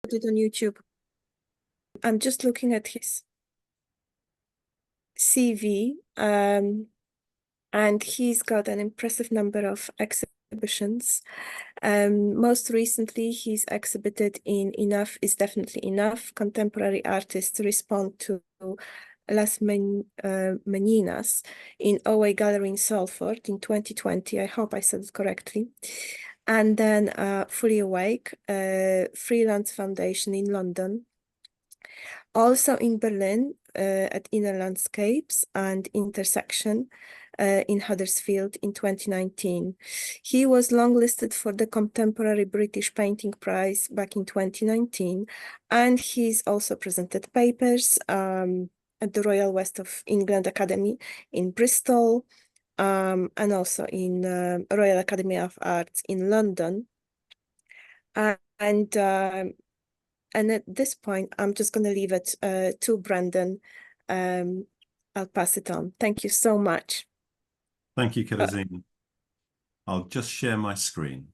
it on YouTube. I'm just looking at his CV, and he's got an impressive number of exhibitions. Most recently, he's exhibited in Enough is Definitely Enough, Contemporary Artists Respond to Las Meninas in OA Gallery in Salford in 2020. I hope I said it correctly. And then Fully Awake, Freelance Foundation in London. Also in Berlin at Inner Landscapes and Intersection in Huddersfield in 2019. He was longlisted for the Contemporary British Painting Prize back in 2019, and he's also presented papers at the Royal West of England Academy in Bristol, and also in Royal Academy of Arts in London. And at this point, I'm just going to leave it to Brendan. I'll pass it on. Thank you so much. Thank you, Karazina. I'll just share my screen.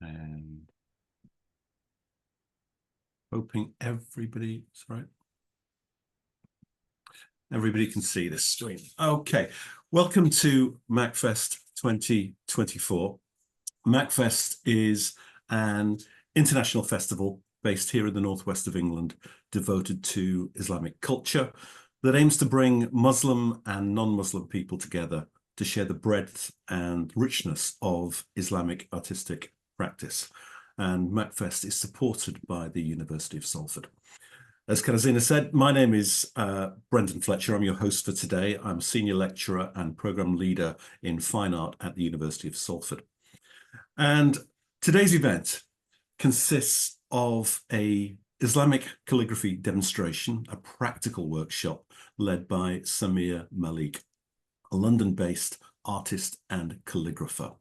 And hoping everybody, sorry, everybody can see this screen. Okay, welcome to MACFEST 2024. MACFEST is an international festival based here in the northwest of England, devoted to Islamic culture, that aims to bring Muslim and non-Muslim people together to share the breadth and richness of Islamic artistic practice. And MACFEST is supported by the University of Salford. As Karazina said, my name is Brendan Fletcher. I'm your host for today. I'm Senior Lecturer and Programme Leader in Fine Art at the University of Salford. And today's event consists of an Islamic calligraphy demonstration, a practical workshop led by Samir Malik, a London-based artist and calligrapher.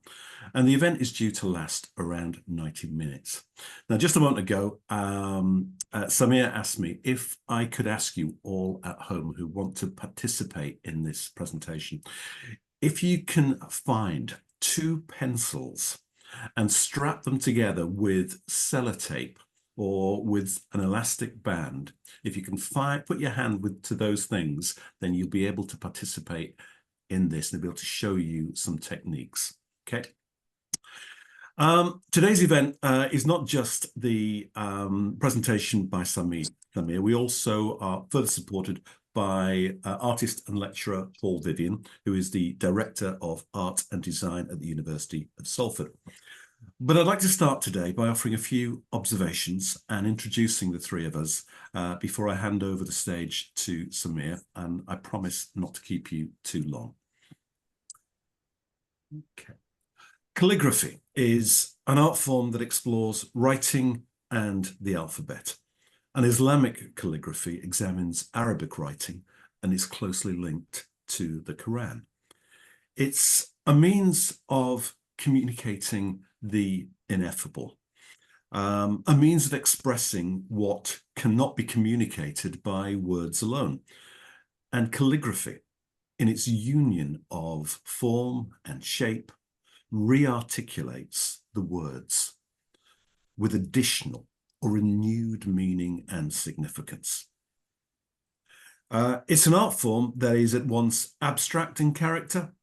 And the event is due to last around 90 minutes. Now, just a moment ago, Samir asked me if I could ask you all at home who want to participate in this presentation, if you can find 2 pencils and strap them together with sellotape or with an elastic band. If you can put your hand to those things, then you'll be able to participate in this and be able to show you some techniques. Okay. Today's event is not just the presentation by Samir. We also are further supported by artist and lecturer Paul Vivian, who is the Director of Art and Design at the University of Salford. But I'd like to start today by offering a few observations and introducing the 3 of us before I hand over the stage to Samir, and I promise not to keep you too long. Okay. Calligraphy is an art form that explores writing and the alphabet. And Islamic calligraphy examines Arabic writing and is closely linked to the Quran. It's a means of communicating the ineffable, a means of expressing what cannot be communicated by words alone. And calligraphy, in its union of form and shape, re-articulates the words with additional or renewed meaning and significance. It's an art form that is at once abstract in character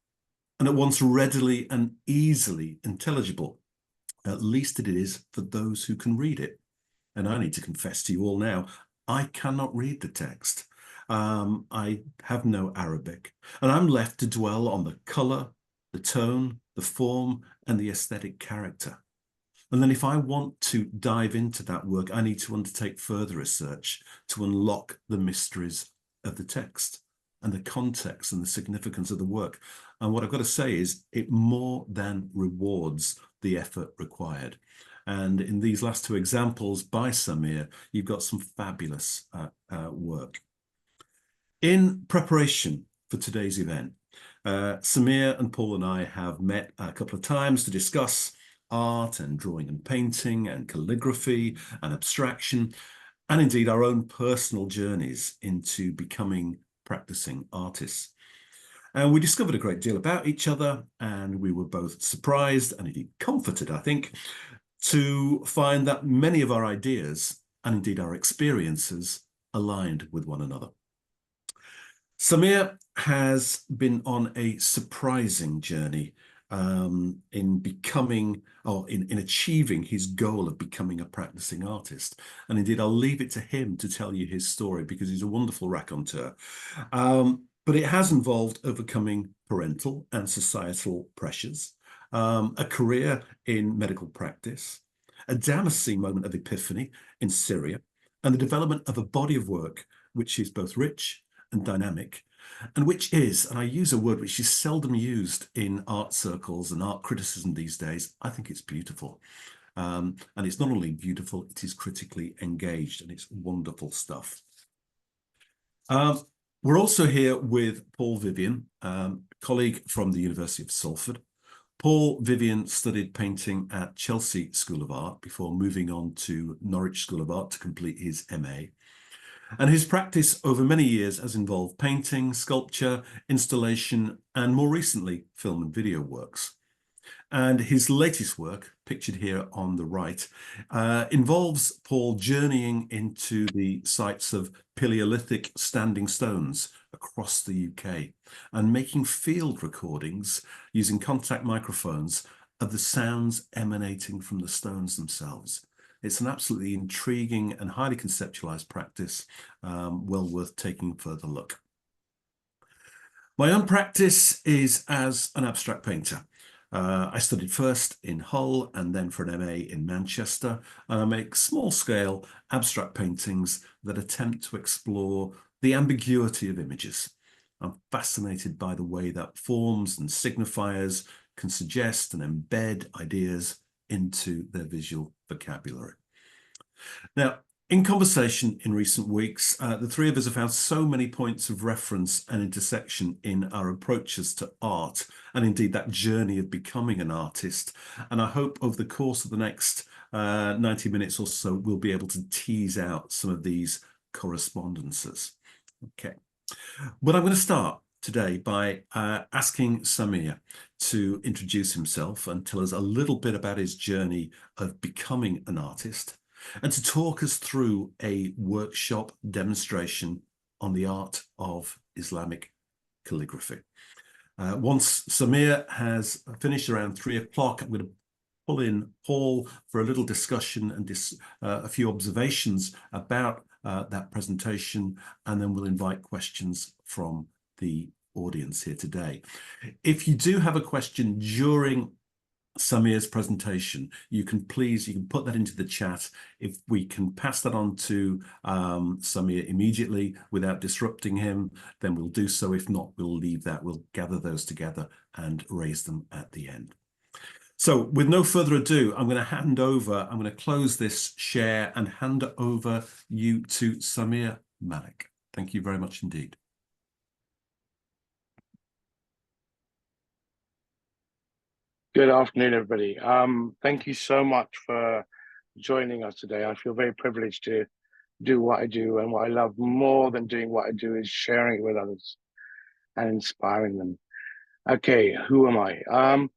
and at once readily and easily intelligible. At least it is for those who can read it. And I need to confess to you all now, I cannot read the text. I have no Arabic, and I'm left to dwell on the colour, the tone, the form, and the aesthetic character. And then if I want to dive into that work, I need to undertake further research to unlock the mysteries of the text and the context and the significance of the work. And what I've got to say is it more than rewards the effort required. And in these last 2 examples by Samir, you've got some fabulous work. In preparation for today's event, Samir and Paul and I have met a couple of times to discuss art and drawing and painting and calligraphy and abstraction, and indeed our own personal journeys into becoming practicing artists. And we discovered a great deal about each other, and we were both surprised and indeed comforted, I think, to find that many of our ideas and indeed our experiences aligned with one another. Samir has been on a surprising journey in becoming, or in achieving his goal of becoming a practicing artist. And indeed, I'll leave it to him to tell you his story because he's a wonderful raconteur. But it has involved overcoming parental and societal pressures, a career in medical practice, a Damascene moment of epiphany in Syria, and the development of a body of work which is both rich and dynamic, and which is, and I use a word which is seldom used in art circles and art criticism these days, I think it's beautiful. And it's not only beautiful, it is critically engaged, and it's wonderful stuff. We're also here with Paul Vivian, colleague from the University of Salford. Paul Vivian studied painting at Chelsea School of Art before moving on to Norwich School of Art to complete his MA. And his practice over many years has involved painting, sculpture, installation, and more recently, film and video works. And his latest work, pictured here on the right, involves Paul journeying into the sites of Paleolithic standing stones across the UK and making field recordings using contact microphones of the sounds emanating from the stones themselves. It's an absolutely intriguing and highly conceptualized practice, well worth taking a further look. My own practice is as an abstract painter. I studied first in Hull and then for an MA in Manchester, and I make small-scale abstract paintings that attempt to explore the ambiguity of images. I'm fascinated by the way that forms and signifiers can suggest and embed ideas into their visual vocabulary. Now, in conversation in recent weeks, the three of us have found so many points of reference and intersection in our approaches to art, and indeed that journey of becoming an artist. And I hope over the course of the next 90 minutes or so, we'll be able to tease out some of these correspondences. Okay, but I'm going to start today by asking Samir to introduce himself and tell us a little bit about his journey of becoming an artist, and to talk us through a workshop demonstration on the art of Islamic calligraphy. Once Samir has finished around 3 o'clock, I'm going to pull in Paul for a little discussion and a few observations about that presentation, and then we'll invite questions from the audience here today. If you do have a question during Samir's presentation, you can put that into the chat. If we can pass that on to Samir immediately without disrupting him, then we'll do so. If not, we'll leave that. We'll gather those together and raise them at the end. So with no further ado, I'm going to close this share and hand over you to Samir Malik. Thank you very much indeed. Good afternoon, everybody. Thank you so much for joining us today. I feel very privileged to do what I do, and what I love more than doing what I do is sharing it with others and inspiring them. Okay, who am I?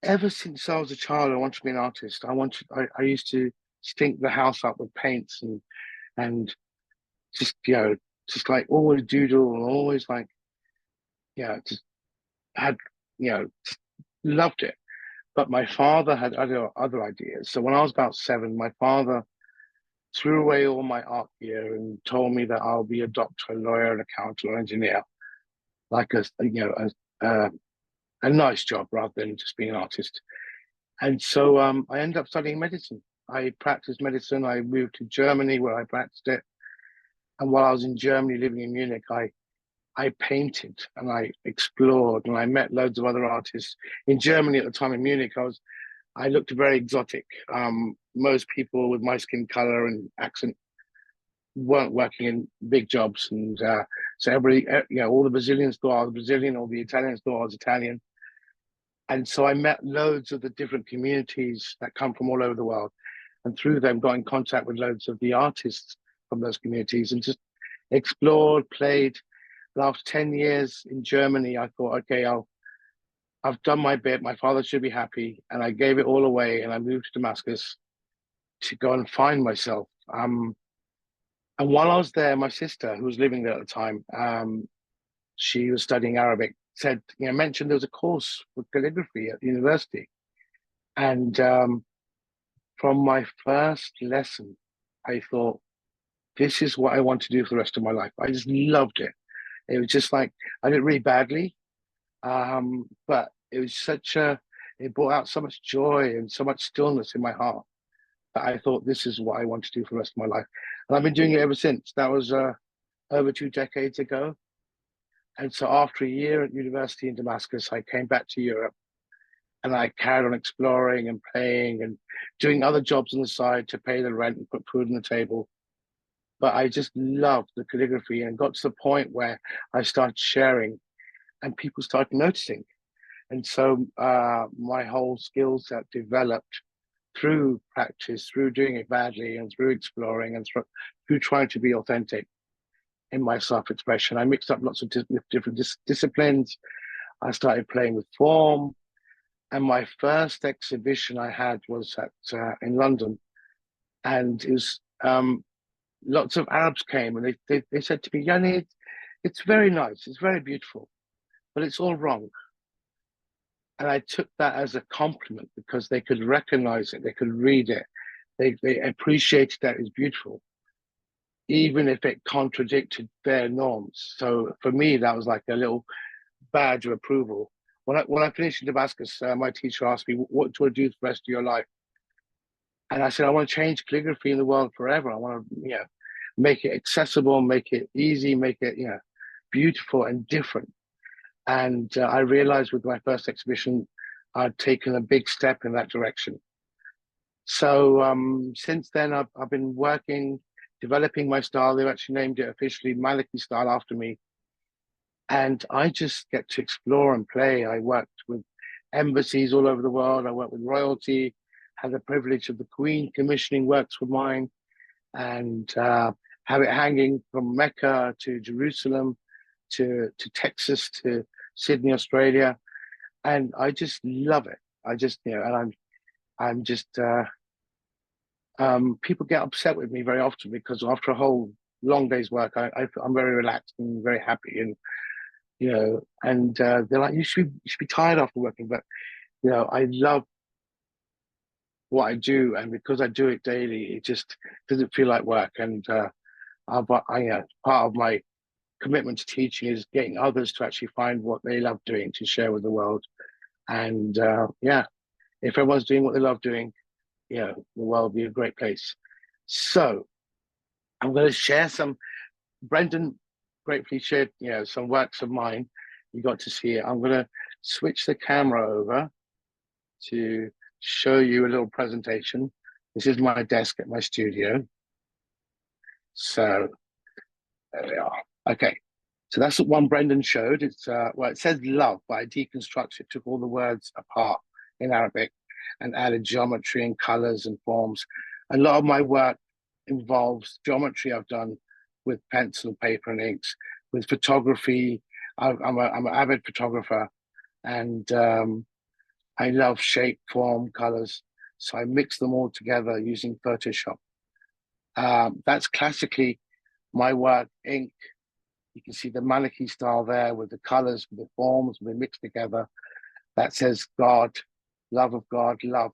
Ever since I was a child, I wanted to be an artist. I used to stink the house up with paints and just just like always doodle and always like just had just loved it. But my father had other ideas. So when I was about 7, my father threw away all my art gear and told me that I'll be a doctor, a lawyer, an accountant, or engineer, like a nice job rather than just being an artist. And so I ended up studying medicine. I practiced medicine. I moved to Germany where I practiced it. And while I was in Germany, living in Munich, I painted and I explored and I met loads of other artists. In Germany at the time in Munich, I looked very exotic. Most people with my skin color and accent weren't working in big jobs. And so everybody, all the Brazilians thought I was Brazilian, all the Italians thought I was Italian. And so I met loads of the different communities that come from all over the world. And through them, got in contact with loads of the artists from those communities and just explored, played. after 10 years in Germany, I thought, okay, I've done my bit. My father should be happy. And I gave it all away and I moved to Damascus to go and find myself. And while I was there, my sister, who was living there at the time, she was studying Arabic, said, mentioned there was a course for calligraphy at the university. And from my first lesson, I thought, this is what I want to do for the rest of my life. I just loved it. It was just like, I did it really badly, but it was it brought out so much joy and so much stillness in my heart that I thought, this is what I want to do for the rest of my life. And I've been doing it ever since. That was over 2 decades ago. And so after a year at university in Damascus, I came back to Europe and I carried on exploring and playing and doing other jobs on the side to pay the rent and put food on the table. But I just loved the calligraphy and got to the point where I started sharing and people started noticing. And so my whole skill set developed through practice, through doing it badly and through exploring and through trying to be authentic in my self-expression. I mixed up lots of different disciplines. I started playing with form. And my first exhibition I had was in London. And it was lots of Arabs came and they said to me, Yani, it's very nice, it's very beautiful, but it's all wrong. And I took that as a compliment because they could recognize it, they could read it, they appreciated that it's beautiful, even if it contradicted their norms. So for me, that was like a little badge of approval. When I finished in Damascus, my teacher asked me, what do you want to do for the rest of your life? And I said, I want to change calligraphy in the world forever. I want to, make it accessible, make it easy, make it, beautiful and different. And I realized with my first exhibition, I'd taken a big step in that direction. So since then, I've been working, developing my style. They've actually named it officially Maliki style after me. And I just get to explore and play. I worked with embassies all over the world. I worked with royalty, had the privilege of the Queen commissioning works for mine, and have it hanging from Mecca to Jerusalem, to Texas, to Sydney, Australia. And I just love it. I just, and I'm just, people get upset with me very often because after a whole long day's work, I'm very relaxed and very happy. And, they're like, you should be tired after working. But, I love what I do. And because I do it daily, it just doesn't feel like work. And part of my commitment to teaching is getting others to actually find what they love doing to share with the world. And if everyone's doing what they love doing, the world will be a great place. So I'm going to share some. Brendan gratefully shared, some works of mine. You got to see it. I'm going to switch the camera over to show you a little presentation. This is my desk at my studio. So there we are. Okay. So that's what one Brendan showed. It's it says love, but I deconstructed it, took all the words apart in Arabic and added geometry and colors and forms. A lot of my work involves geometry I've done with pencil, paper, and inks. With photography, I'm an avid photographer, and I love shape, form, colors. So I mix them all together using Photoshop. That's classically my work, ink. You can see the Maliki style there with the colors, with the forms, we mixed together. That says God, love of God, love.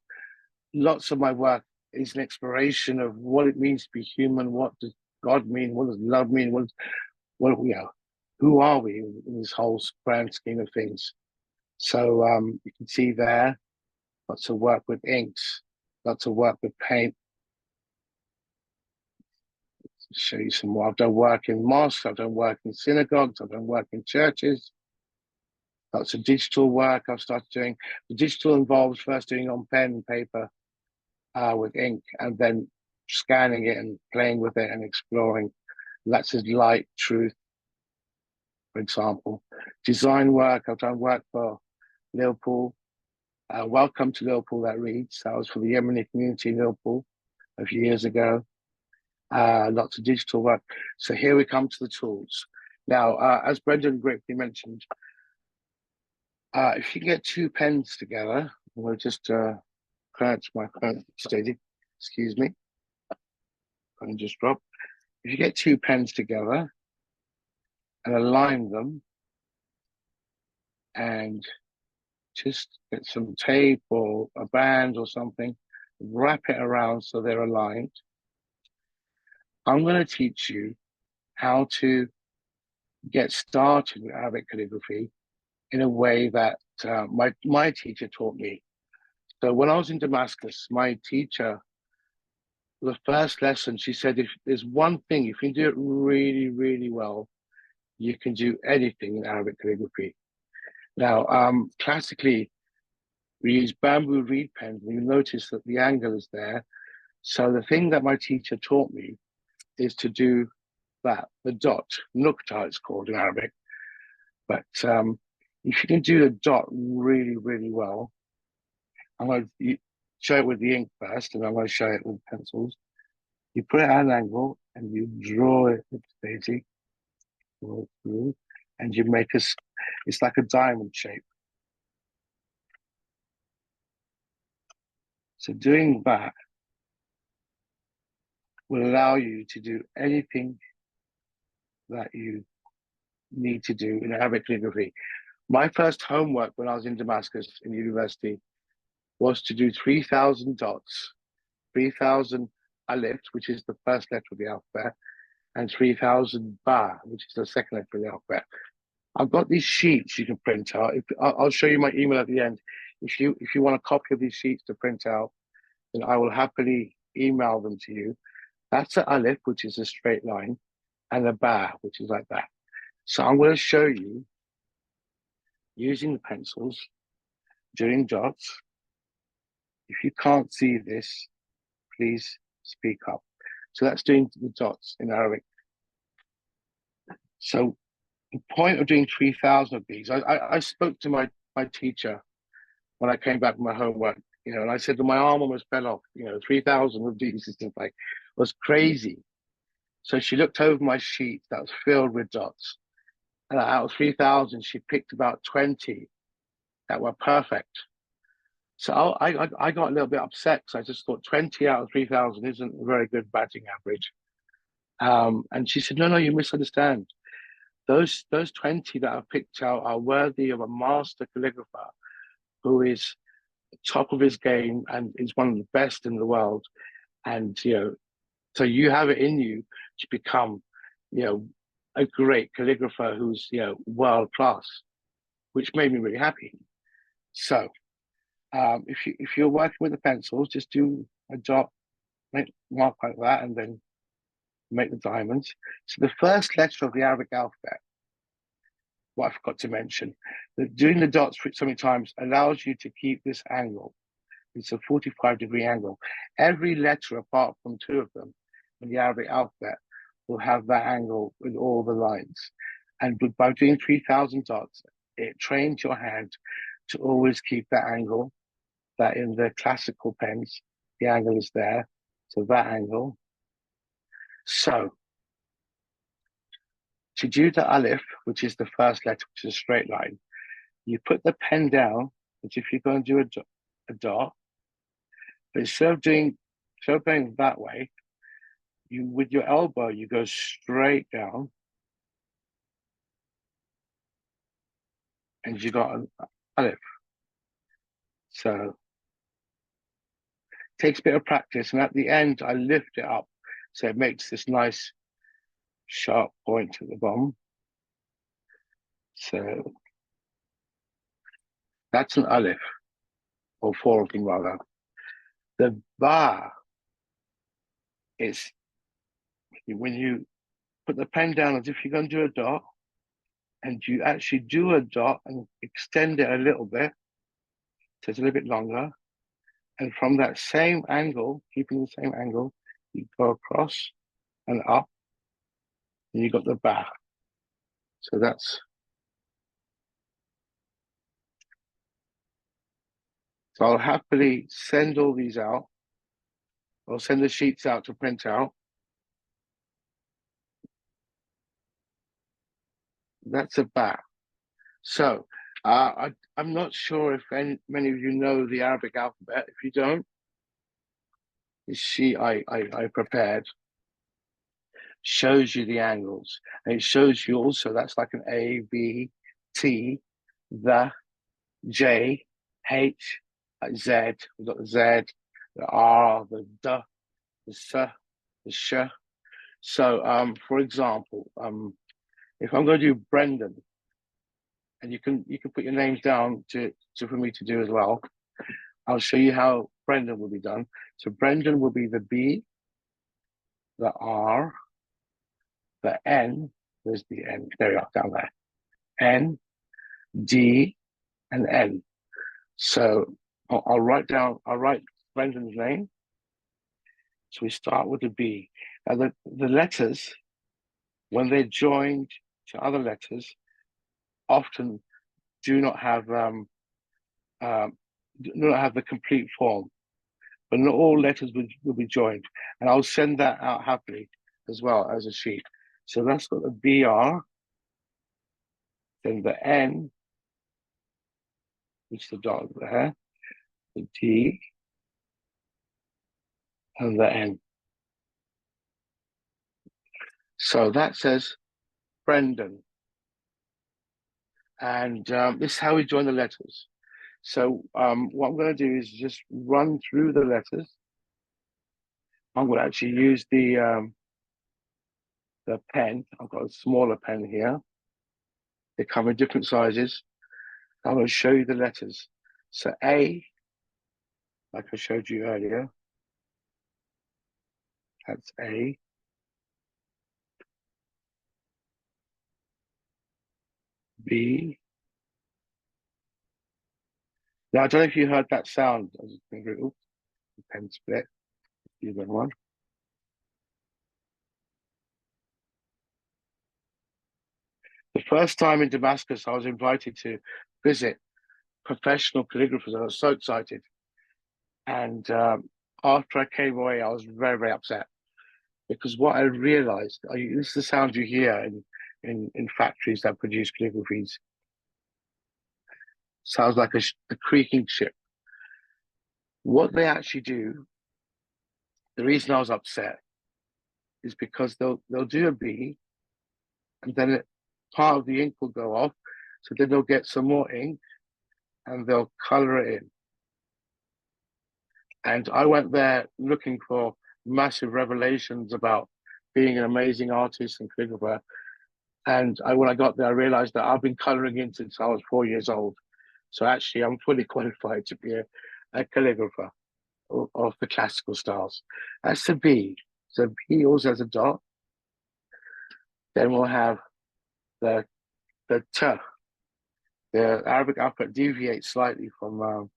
Lots of my work is an exploration of what it means to be human. What does God mean? What does love mean? Who are we in this whole grand scheme of things? So you can see there, lots of work with inks, lots of work with paint. Show you some more. I've done work in mosques, I've done work in synagogues, I've done work in churches. Lots of digital work I've started doing. The digital involves first doing on pen and paper with ink, and then scanning it and playing with it and exploring. That says light, truth, for example. Design work, I've done work for Liverpool. Welcome to Liverpool, that reads. That was for the Yemeni community in Liverpool a few years ago. Lots of digital work. So here we come to the tools. Now, as Brendan greatly mentioned, if you get two pens together, we'll just crouch my phone steady. Excuse me. Phone just dropped. If you get two pens together and align them, and just get some tape or a band or something, wrap it around so they're aligned. I'm going to teach you how to get started with Arabic calligraphy in a way that my teacher taught me. So when I was in Damascus, my teacher, the first lesson, she said, if there's one thing, if you do it really, really well, you can do anything in Arabic calligraphy. Now, classically, we use bamboo reed pens, and you notice that the angle is there. So the thing that my teacher taught me is to do that, the dot, nukta it's called in Arabic. But if you can do the dot really, really well, I'm going to show it with the ink first, and I'm going to show it with pencils. You put it at an angle, and you draw it with Daisy, and you make it's like a diamond shape. So doing that will allow you to do anything that you need to do in Arabic calligraphy. My first homework when I was in Damascus in university was to do 3,000 dots, 3,000 alif, which is the first letter of the alphabet, and 3,000 ba, which is the second letter of the alphabet. I've got these sheets you can print out. I'll show you my email at the end. If you want a copy of these sheets to print out, then I will happily email them to you. That's an alif, which is a straight line, and a ba, which is like that. So I'm going to show you using the pencils, doing dots. If you can't see this, please speak up. So that's doing the dots in Arabic. So the point of doing 3,000 of these, I spoke to my teacher when I came back from my homework, and I said that my arm almost fell off, 3,000 of these is just like, was crazy. So she looked over my sheet that was filled with dots. And out of 3,000, she picked about 20 that were perfect. So I got a little bit upset because I just thought 20 out of 3,000 isn't a very good batting average. And she said, no, you misunderstand. Those 20 that I've picked out are worthy of a master calligrapher who is top of his game and is one of the best in the world. And, so you have it in you to become, a great calligrapher who's, world class, which made me really happy. So if you're working with the pencils, just do a dot, mark like that, and then make the diamonds. So the first letter of the Arabic alphabet, what I forgot to mention, that doing the dots so many times allows you to keep this angle. It's a 45-degree angle. Every letter apart from two of them in the Arabic alphabet will have that angle with all the lines. And by doing 3,000 dots, it trains your hand to always keep that angle, that in the classical pens, the angle is there. So that angle. So to do the alif, which is the first letter, which is a straight line, you put the pen down as if you're going to do a dot. But instead of going that way, with your elbow, you go straight down. And you got an alif. So it takes a bit of practice. And at the end, I lift it up. So it makes this nice sharp point at the bottom. So that's an alif, or four of them rather. The ba is when you put the pen down as if you're going to do a dot, and you actually do a dot and extend it a little bit, so it's a little bit longer. And from that same angle, keeping the same angle, you go across and up, and you got the ba. So that's. So I'll happily send all these out. I'll send the sheets out to print out. That's a ba. So I'm not sure if many of you know the Arabic alphabet. If you don't, the sheet I prepared shows you the angles, and it shows you also that's like an A, B, T, the, J, H, Z. We've got the Z, the R, the D, the S, the Sh. So, for example, if I'm going to do Brendan, and you can put your names down to for me to do as well. I'll show you how Brendan will be done. So Brendan will be the B, the R, the N. There's the N. There we are, down there. N, D, and N. So I'll write Brendan's name. So we start with the B. Now the letters, when they're joined to other letters, often do not have the complete form, but not all letters will be joined. And I'll send that out happily as well as a sheet. So that's got the BR, then the N, which is the dot there, the D, and the N. So that says Brendan. And this is how we join the letters. So what I'm going to do is just run through the letters. I'm going to actually use the pen. I've got a smaller pen here. They come in different sizes. I'm going to show you the letters. So A, like I showed you earlier, that's A. B. Now, I don't know if you heard that sound. I was thinking, oops, the pen split. The other one. The first time in Damascus, I was invited to visit professional calligraphers. I was so excited. And after I came away, I was very, very upset because what I realized, this is the sound you hear in factories that produce calligraphies. Sounds like a creaking ship. What they actually do, the reason I was upset is because they'll do a B, and then part of the ink will go off, so then they'll get some more ink and they'll color it in. And I went there looking for massive revelations about being an amazing artist and calligrapher. And when I got there, I realized that I've been coloring in since I was 4 years old. So actually, I'm fully qualified to be a calligrapher of the classical styles. That's the B. So B also has a dot. Then we'll have the T. The Arabic alphabet deviates slightly from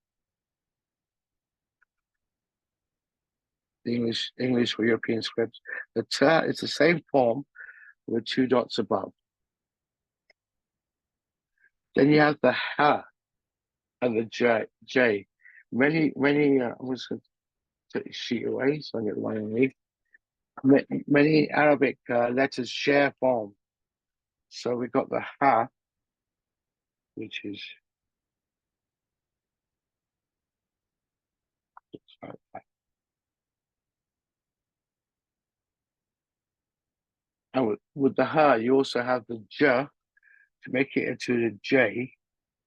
the English or European scripts. The T is the same form with 2 dots above. Then you have the Ha and the J. Many, I'm just going to take the sheet away so I get the one underneath. Many Arabic letters share form. So we've got the Ha, which is and with the Ha, you also have the J to make it into the J,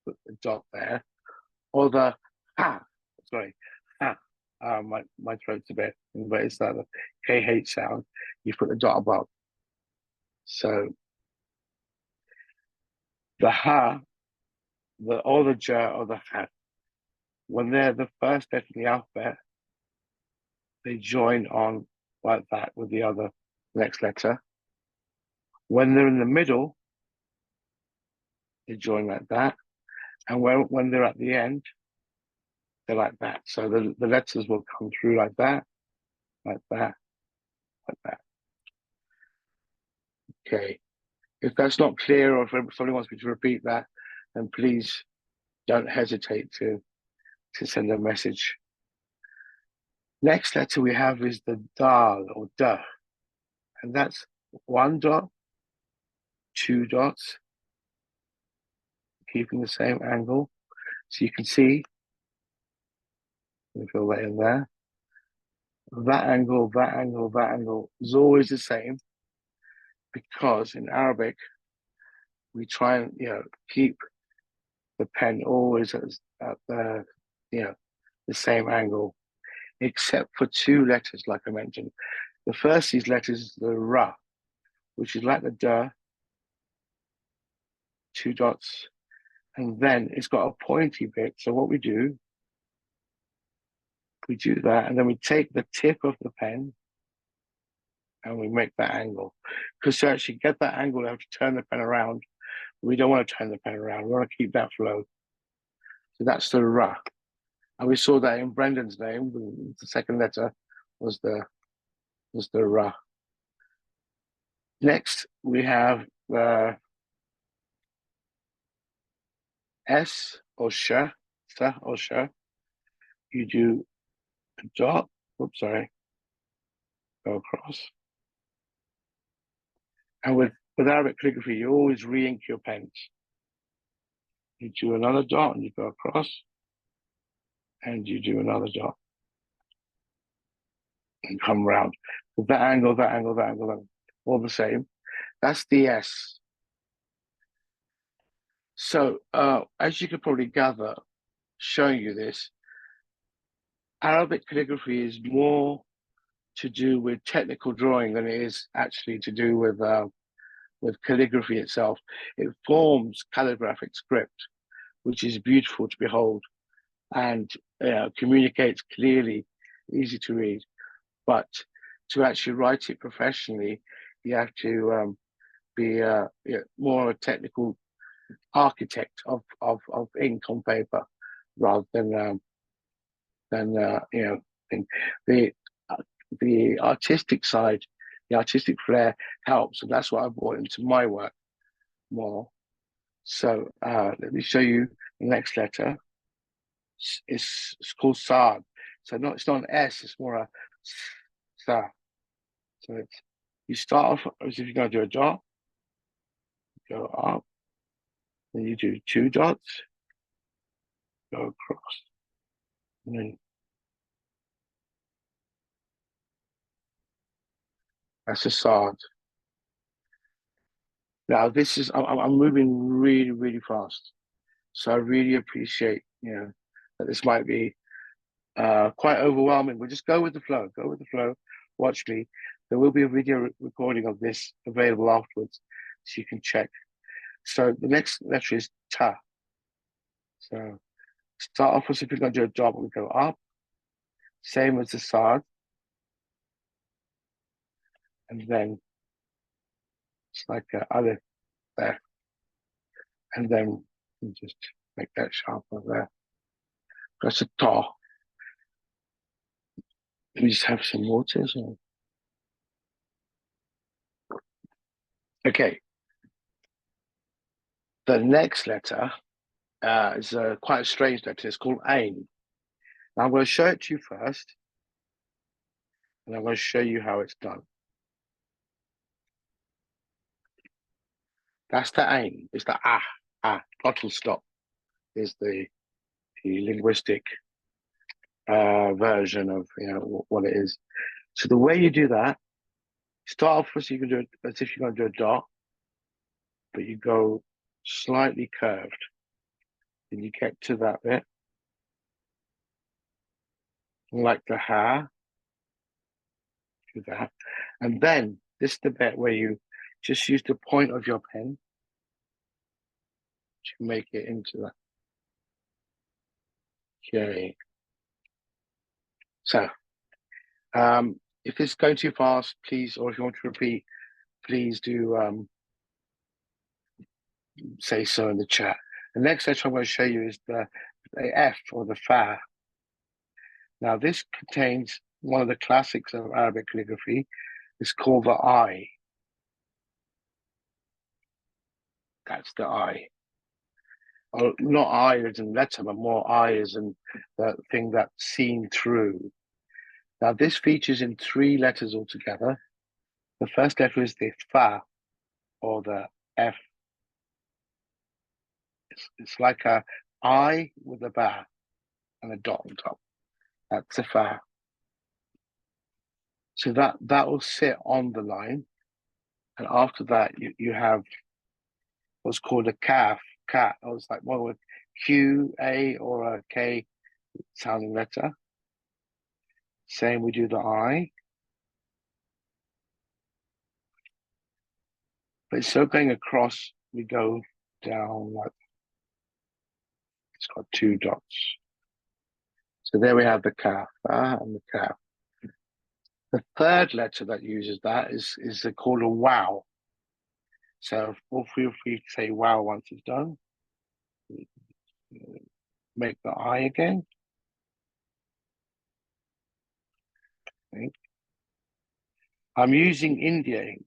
put the dot there, or the Ha, sorry, Ha. My throat's a bit, but it's like the KH sound. You put the dot above. So the Ha, or the J or the Ha, when they're the first letter in the alphabet, they join on like that with the other next letter. When they're in the middle, they join like that. And when they're at the end, they're like that. So the letters will come through like that, like that, like that. Okay. If that's not clear, or if somebody wants me to repeat that, then please don't hesitate to send a message. Next letter we have is the Dal or Da. And that's 1 dot, 2 dots, keeping the same angle. So you can see, if you're right in there, that angle, that angle, that angle is always the same, because in Arabic, we try and, keep the pen always at the, the same angle, except for two letters, like I mentioned. The first of these letters is the Ra, which is like the duh, two dots, and then it's got a pointy bit. So what we do that, and then we take the tip of the pen and we make that angle. Because to actually get that angle, we have to turn the pen around. We don't want to turn the pen around. We want to keep that flow. So that's the Ra. And we saw that in Brendan's name. The second letter was the Ra. Next, we have the S or Sh, Sa or Sh. You do a dot. Oops, sorry. Go across. And with Arabic calligraphy, you always re-ink your pens. You do another dot and you go across, and you do another dot and come round. With that angle, that angle, that angle, that angle, all the same. That's the S. So as you could probably gather, showing you this, Arabic calligraphy is more to do with technical drawing than it is actually to do with calligraphy itself. It forms calligraphic script, which is beautiful to behold and communicates clearly, easy to read. But to actually write it professionally, you have to be more a technical architect of ink on paper, rather than the artistic side, the artistic flair helps, and that's what I brought into my work more. So let me show you the next letter. It's called Saad. So it's not an S, it's more a Sa. So you start off as if you're going to do a dot, go up, then you do two dots, go across, and then that's a Saad. Now this is, I'm moving really, really fast. So I really appreciate, that this might be quite overwhelming, but just go with the flow, watch me. There will be a video recording of this available afterwards, so you can check. So the next letter is Ta. So start off as if you're going to do a dot, we go up, same as the Saad. And then it's like other there. And then you just make that sharper there. That's a Ta. We just have some water. So. Okay. The next letter is quite a strange letter. It's called Ain. Now I'm going to show it to you first, and I'm going to show you how it's done. That's the Ain. It's the glottal stop is the linguistic version of what it is. So the way you do that, start off as you can do it as if you're going to do a dot, but you go slightly curved. Then you get to that bit, like the ha, do that, and then this is the bit where you just use the point of your pen to make it into that. Okay. So, if it's going too fast, please, or if you want to repeat, please do say so in the chat. The next letter I'm going to show you is the F, or the Fa. Now, this contains one of the classics of Arabic calligraphy. It's called the I. That's the I. Or not I as in letter, but more I as in the thing that's seen through. Now, this features in three letters altogether. The first letter is the Fa, or the F. It's like a I with a ba and a dot on top. That's a fa. So that will sit on the line, and after that you have what's called a kaf. Cat. I was like, what would Q, A, or a K sounding letter? Same, we do the I. But so going across, we go down like it's got two dots. So there we have the kaf and the kaf. The third letter that uses that is called a wow. So feel free to say wow once it's done. Make the I again. Okay. I'm using India ink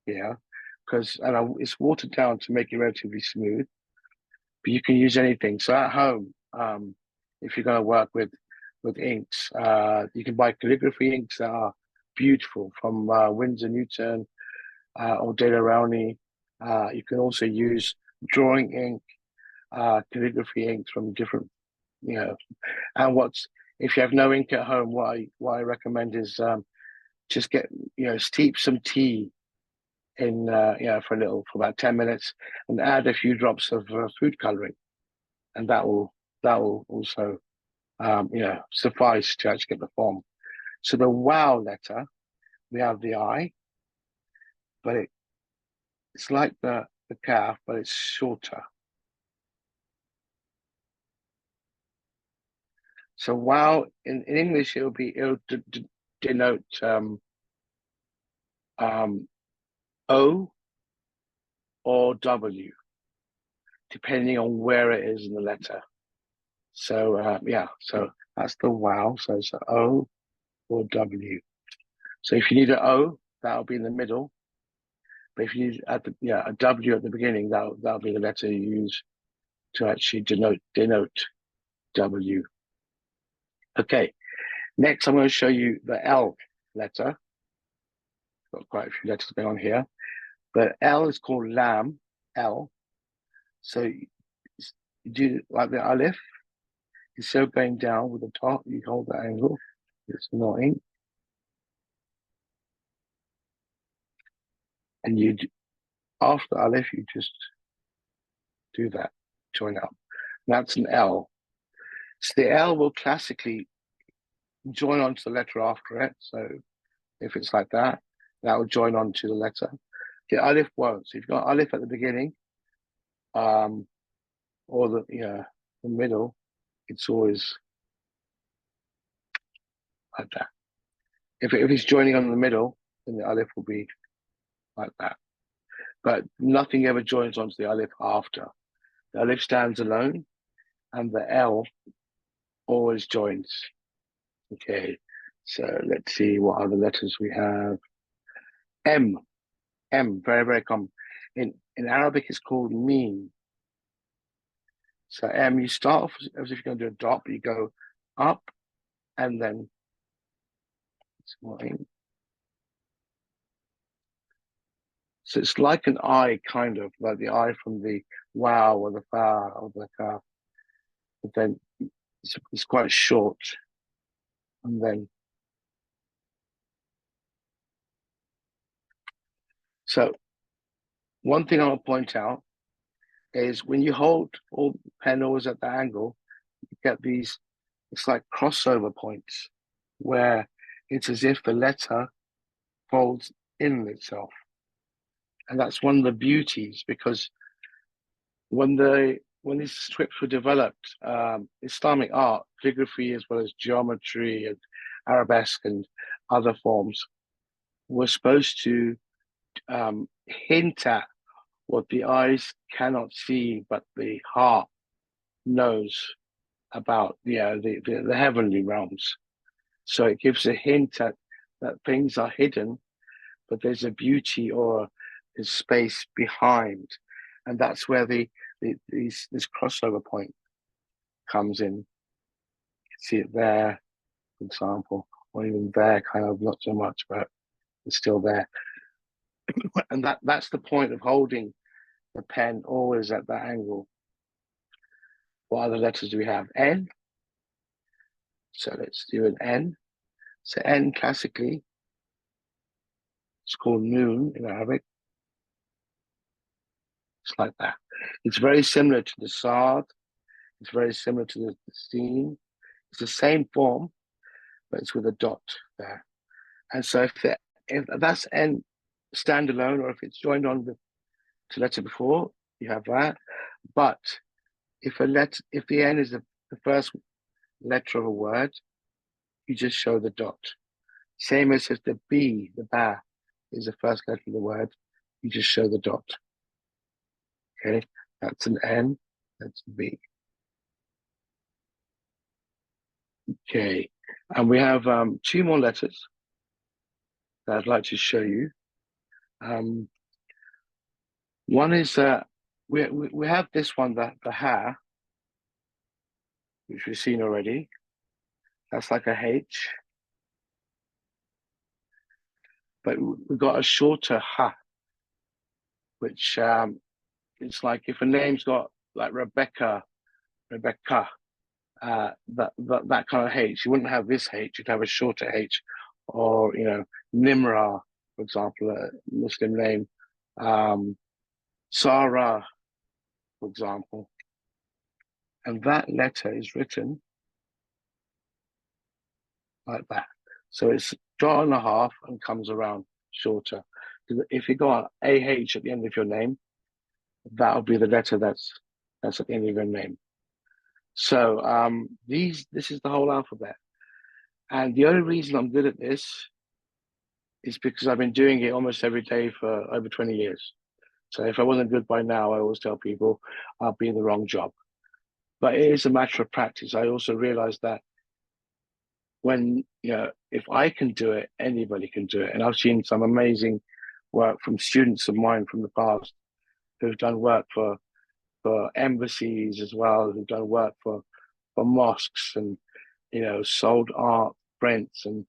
here because it's watered down to make it relatively smooth, but you can use anything. So at home, if you're going to work with inks, you can buy calligraphy inks that are beautiful from Winsor Newton or De La Rowney. You can also use drawing ink, calligraphy inks from different, and if you have no ink at home, what I recommend is just get, steep some tea in, for about 10 minutes and add a few drops of food coloring. And that will also, suffice to actually get the form. So the wow letter, we have the I, but it's like the kaf, but it's shorter. So wow, in English, it'll denote O or W, depending on where it is in the letter. So so that's the wow. So it's O or W. So if you need an O, that'll be in the middle. But if you need a W at the beginning, that'll be the letter you use to actually denote W. Okay, next I'm going to show you the L letter. Got quite a few letters going on here. But L is called lam, L. So you do like the alif. Instead of going down with the top, you hold the angle. It's not ink. And after alif, you just do that, join up. That's an L. So the L will classically join onto the letter after it. So if it's like that, that will join onto the letter. The alif won't. So if you've got alif at the beginning, or the middle, it's always like that. If it's joining on the middle, then the alif will be like that. But nothing ever joins onto the alif after. The alif stands alone, and the L always joins. Okay, so let's see what other letters we have. M, very, very common. In Arabic, it's called meme. So M, you start off as if you're going to do a dot, but you go up and then so it's like an I, kind of like the I from the wow or the fa or the ka, but then it's quite short, and then so one thing I'll point out is when you hold all pen always at the angle, you get these, it's like crossover points where it's as if the letter folds in itself. And that's one of the beauties, because when these scripts were developed, Islamic art, calligraphy, as well as geometry and arabesque and other forms, were supposed to hint at what the eyes cannot see, but the heart knows about the heavenly realms. So it gives a hint at that things are hidden, but there's a beauty or a space behind, and that's where this crossover point comes in. You can see it there, for example, or even there, kind of not so much, but it's still there. And that's the point of holding the pen always at that angle. What other letters do we have? N. So let's do an N. So N classically, it's called noon in Arabic. It's like that. It's very similar to the Saad. It's very similar to the Sin. It's the same form, but it's with a dot there. And so if that's N standalone, or if it's joined on with the letter before, you have that. But if the N is the first letter of a word, you just show the dot. Same as if the B, the ba, is the first letter of the word, you just show the dot. Okay, that's an N, that's B. Okay, and we have two more letters that I'd like to show you. One is we have this one, the ha, which we've seen already. That's like a H. But we've got a shorter ha, which it's like if a name's got like Rebecca, that kind of H. You wouldn't have this H, you'd have a shorter H. Or, you know, Nimra, for example, a Muslim name. Sarah, for example. And that letter is written like that. So it's dot and a half and comes around shorter. If you got AH at the end of your name, that'll be the letter that's at the end of your name. So this is the whole alphabet. And the only reason I'm good at this is because I've been doing it almost every day for over 20 years. So if I wasn't good by now, I always tell people I'll be in the wrong job. But it is a matter of practice. I also realized that when, you know, if I can do it, anybody can do it. And I've seen some amazing work from students of mine from the past who've done work for embassies as well, who've done work for mosques and, you know, sold art prints and,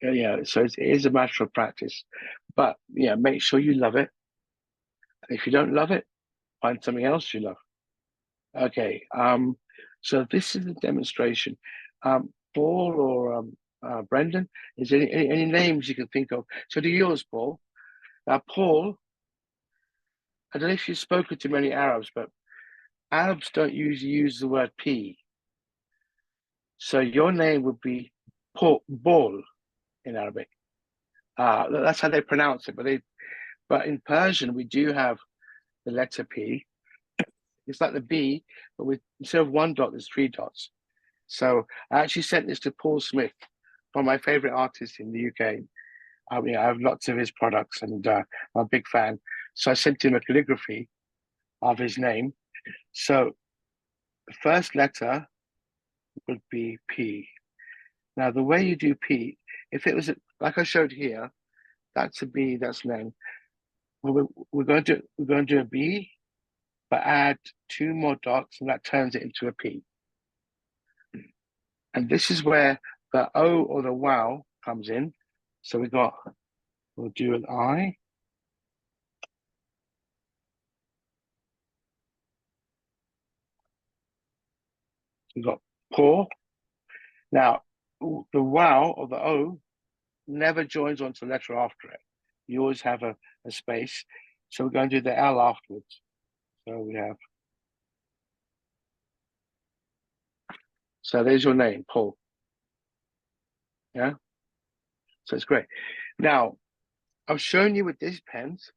you know, so it is a matter of practice. But, yeah, make sure you love it. And if you don't love it, find something else you love. Okay, so this is a demonstration. Paul or Brendan, is there any names you can think of? So do yours, Paul. Paul, I don't know if you've spoken to many Arabs, but Arabs don't usually use the word P. So your name would be Bol in Arabic. That's how they pronounce it. But in Persian, we do have the letter P. It's like the B, but instead of one dot, there's three dots. So I actually sent this to Paul Smith, one of my favorite artists in the UK. I have lots of his products and I'm a big fan. So I sent him a calligraphy of his name. So the first letter would be P. Now, the way you do P, if it was like I showed here, that's a B, that's an N. We're going to do a B, but add two more dots, and that turns it into a P. And this is where the O or the wow comes in. So we'll do an I. We've got paw. Now, the wow or the O never joins onto the letter after it. You always have a space. So we're going to do the L afterwards. So we have, so there's your name, Paul. Yeah, so it's great. Now, I've shown you with these pens.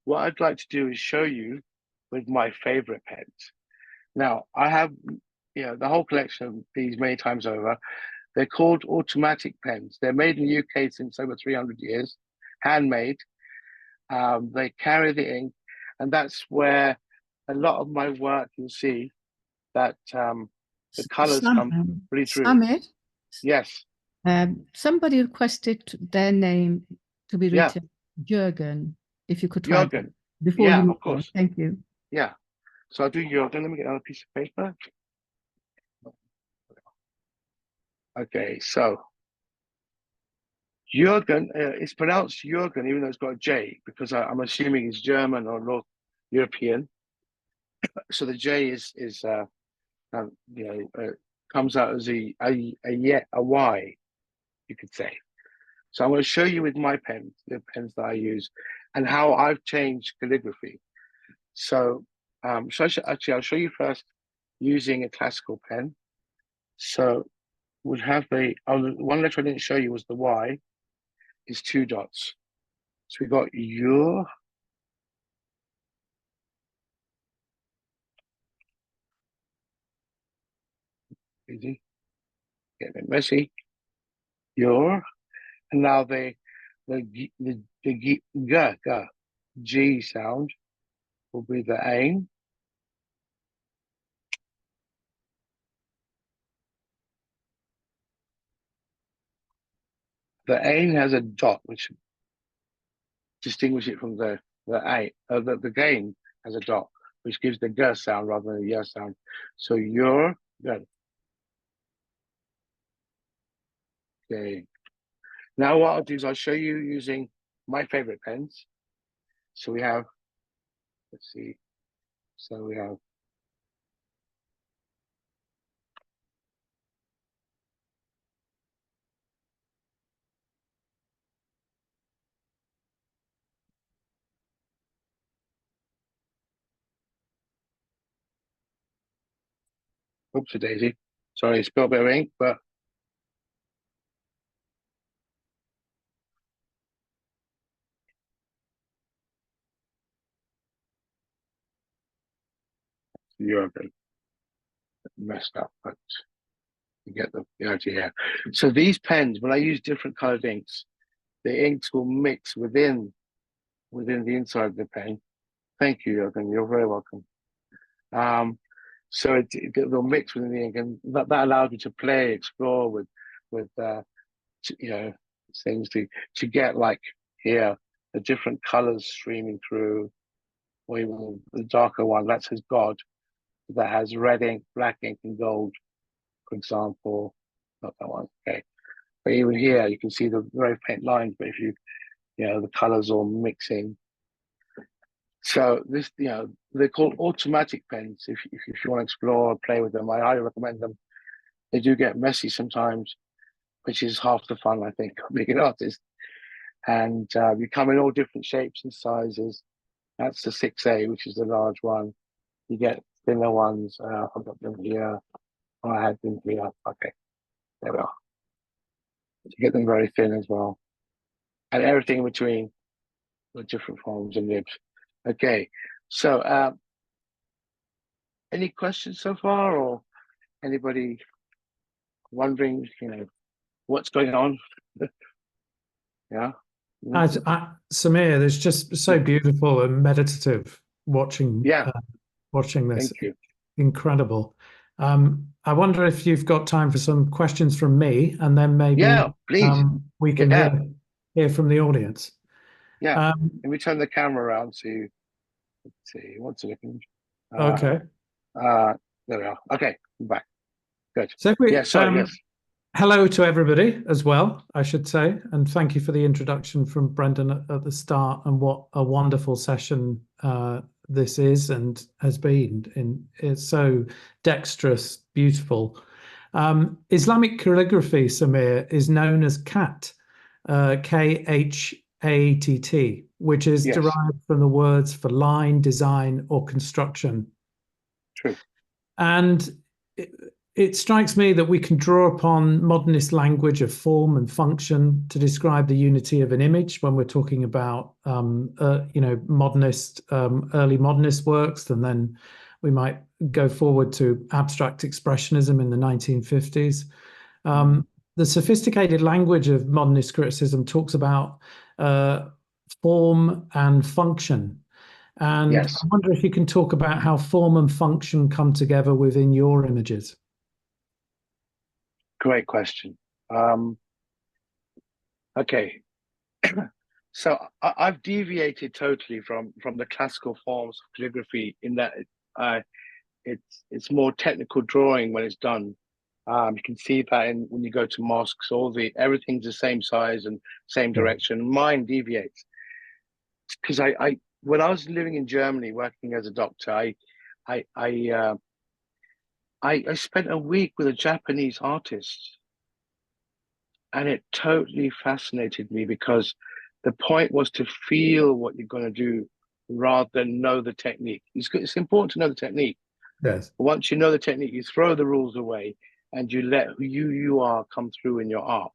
What I'd like to do is show you with my favorite pens. Now, I have, you know, the whole collection of these many times over. They're called automatic pens. They're made in the UK since over 300 years, handmade. They carry the ink, and that's where a lot of my work, you'll see that the colors come pretty through. Samir, Yes. somebody requested their name to be written, Jürgen, if you could try Jürgen. before Yeah, you of course. Thank you. Yeah. So I'll do Jürgen. Let me get another piece of paper. Okay, so Jürgen, it's pronounced Jürgen, even though it's got a J, because I'm assuming it's German or North European. So the J is comes out as a Y, you could say. So I'm going to show you with my pens, the pens that I use, and how I've changed calligraphy. So I'll show you first using a classical pen. So we'd have one letter I didn't show you was the Y, is 2 dots. So we got your, easy, get a bit messy, your, and now the G sound will be the ain. The ain has a dot, which distinguishes it from the gain has a dot, which gives the g sound rather than the y sound. So you're good. Okay. Now what I'll do is I'll show you using my favorite pens. So we have, let's see. So we have oops a daisy. Sorry, I spilled a bit of ink, but you're a bit messed up, but you get the idea. So these pens, when I use different colored inks, the inks will mix within the inside of the pen. Thank you, Jürgen. You're very welcome. So they'll mix within the ink, and that allows you to play, explore with things to get like here the different colors streaming through, or even the darker one that says God, that has red ink, black ink, and gold, for example. Not that one, okay. But even here, you can see the very faint lines. But if the colors all mixing. So this, they're called automatic pens. If you want to explore or play with them, I highly recommend them. They do get messy sometimes, which is half the fun, I think, of being an artist. And you come in all different shapes and sizes. That's the 6A, which is the large one. You get thinner ones. I've got them here. Oh, I had them here. Okay, there we are. You get them very thin as well. And everything in between with different forms and nibs. Okay, so any questions so far, or anybody wondering, what's going on? Yeah. Samir, it's just so beautiful and meditative watching watching this. Thank you. Incredible. I wonder if you've got time for some questions from me, and then maybe please. We can hear from the audience. Yeah. Let me turn the camera around to let's see what's it looking. Okay. There we are. Okay, I'm back. Good. So yes. Hello to everybody as well, I should say, and thank you for the introduction from Brendan at the start, and what a wonderful session this is and has been. It's so dexterous, beautiful. Islamic calligraphy, Samir, is known as KHATT, KHATT, which is derived from the words for line, design, or construction. True. And it strikes me that we can draw upon modernist language of form and function to describe the unity of an image when we're talking about, modernist, early modernist works, and then we might go forward to abstract expressionism in the 1950s. The sophisticated language of modernist criticism talks about form and function. And I wonder if you can talk about how form and function come together within your images. Great question. Okay, so I've deviated totally from the classical forms of calligraphy in that it's more technical drawing when it's done. You can see that when you go to mosques, everything's the same size and same direction. Mine deviates because when I was living in Germany working as a doctor, I spent a week with a Japanese artist, and it totally fascinated me because the point was to feel what you're going to do rather than know the technique. It's important to know the technique. Yes. But once you know the technique, you throw the rules away and you let who you are come through in your art.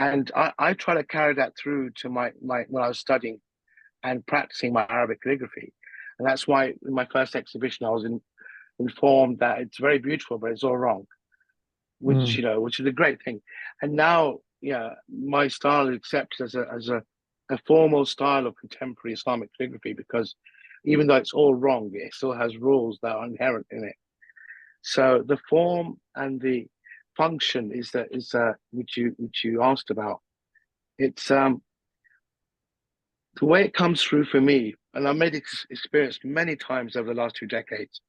And I try to carry that through to my when I was studying and practicing my Arabic calligraphy. And that's why in my first exhibition, I was informed that it's very beautiful, but it's all wrong, which, you know, which is a great thing. And now, yeah, my style is accepted as a formal style of contemporary Islamic calligraphy, because even though it's all wrong, it still has rules that are inherent in it. So the form and the function is which you asked about. It's the way it comes through for me, and I've made this experience many times over the last 2 decades.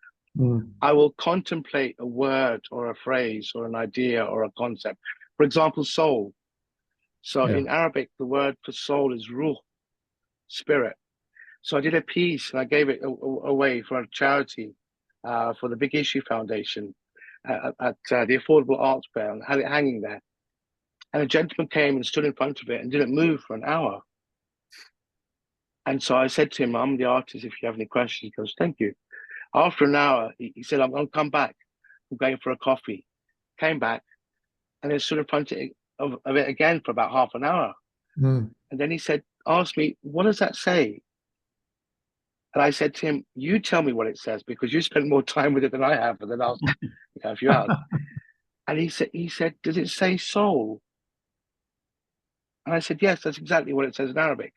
I will contemplate a word or a phrase or an idea or a concept. For example, soul. So in Arabic, the word for soul is ruh, spirit. So I did a piece and I gave it away for a charity, for the Big Issue Foundation at the Affordable Arts Fair, and had it hanging there. And a gentleman came and stood in front of it and didn't move for an hour. And so I said to him, I'm the artist, if you have any questions. He goes, thank you. After an hour, he said, I'm going to come back. I'm going for a coffee. Came back and then stood in front of it again for about half an hour. And then he said, asked me, what does that say? And I said to him, you tell me what it says, because you spent more time with it than I have for the last few hours. And he said, does it say soul? And I said, yes, that's exactly what it says in Arabic.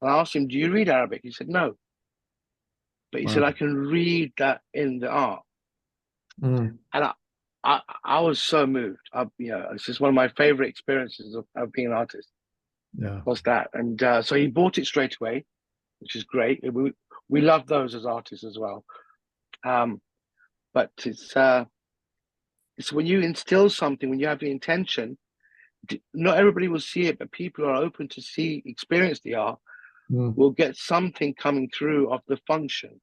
And I asked him, do you read Arabic? He said, no. But he said, I can read that in the art. And I was so moved. It's just one of my favorite experiences of being an artist. Was that. And so he bought it straight away, which is great. We love those as artists as well. But it's when you instill something, when you have the intention, not everybody will see it, but people are open to experience the art, will get something coming through of the function.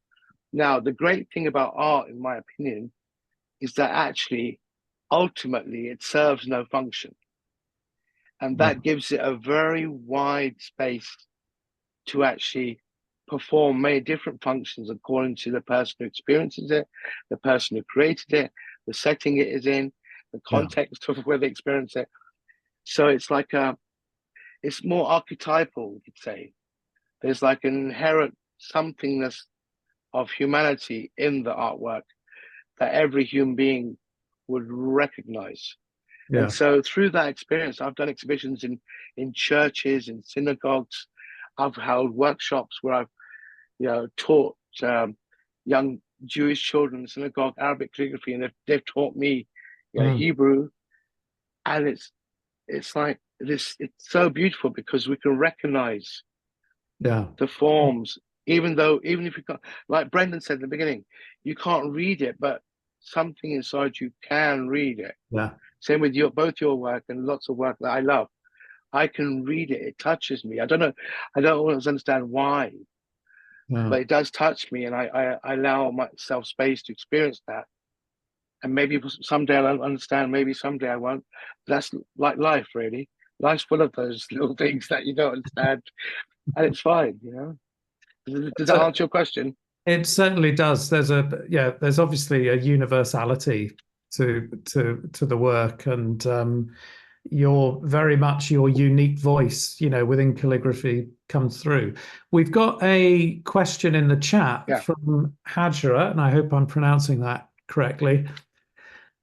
Now, the great thing about art, in my opinion, is that actually, ultimately, it serves no function. And that gives it a very wide space to actually perform many different functions according to the person who experiences it, the person who created it, the setting it is in, the context of where they experience it. So it's like it's more archetypal, you could say. There's like an inherent somethingness of humanity in the artwork that every human being would recognize. And so through that experience, I've done exhibitions in churches, in synagogues. I've held workshops where I've taught young Jewish children in synagogue Arabic calligraphy, and they've taught me Hebrew. And it's like this, it's so beautiful because we can recognize the forms, even if you can't, like Brendan said in the beginning, you can't read it, but something inside you can read it. Same with both your work and lots of work that I love. I can read it. It touches me. I don't always understand why, but it does touch me, and I allow myself space to experience that. And maybe someday I'll understand, maybe someday I won't. That's like life, really. Life's full of those little things that you don't understand, and it's fine, Does that answer your question? It certainly does. There's obviously a universality to the work, and your very much your unique voice, within calligraphy comes through. We've got a question in the chat from Hajra, and I hope I'm pronouncing that correctly.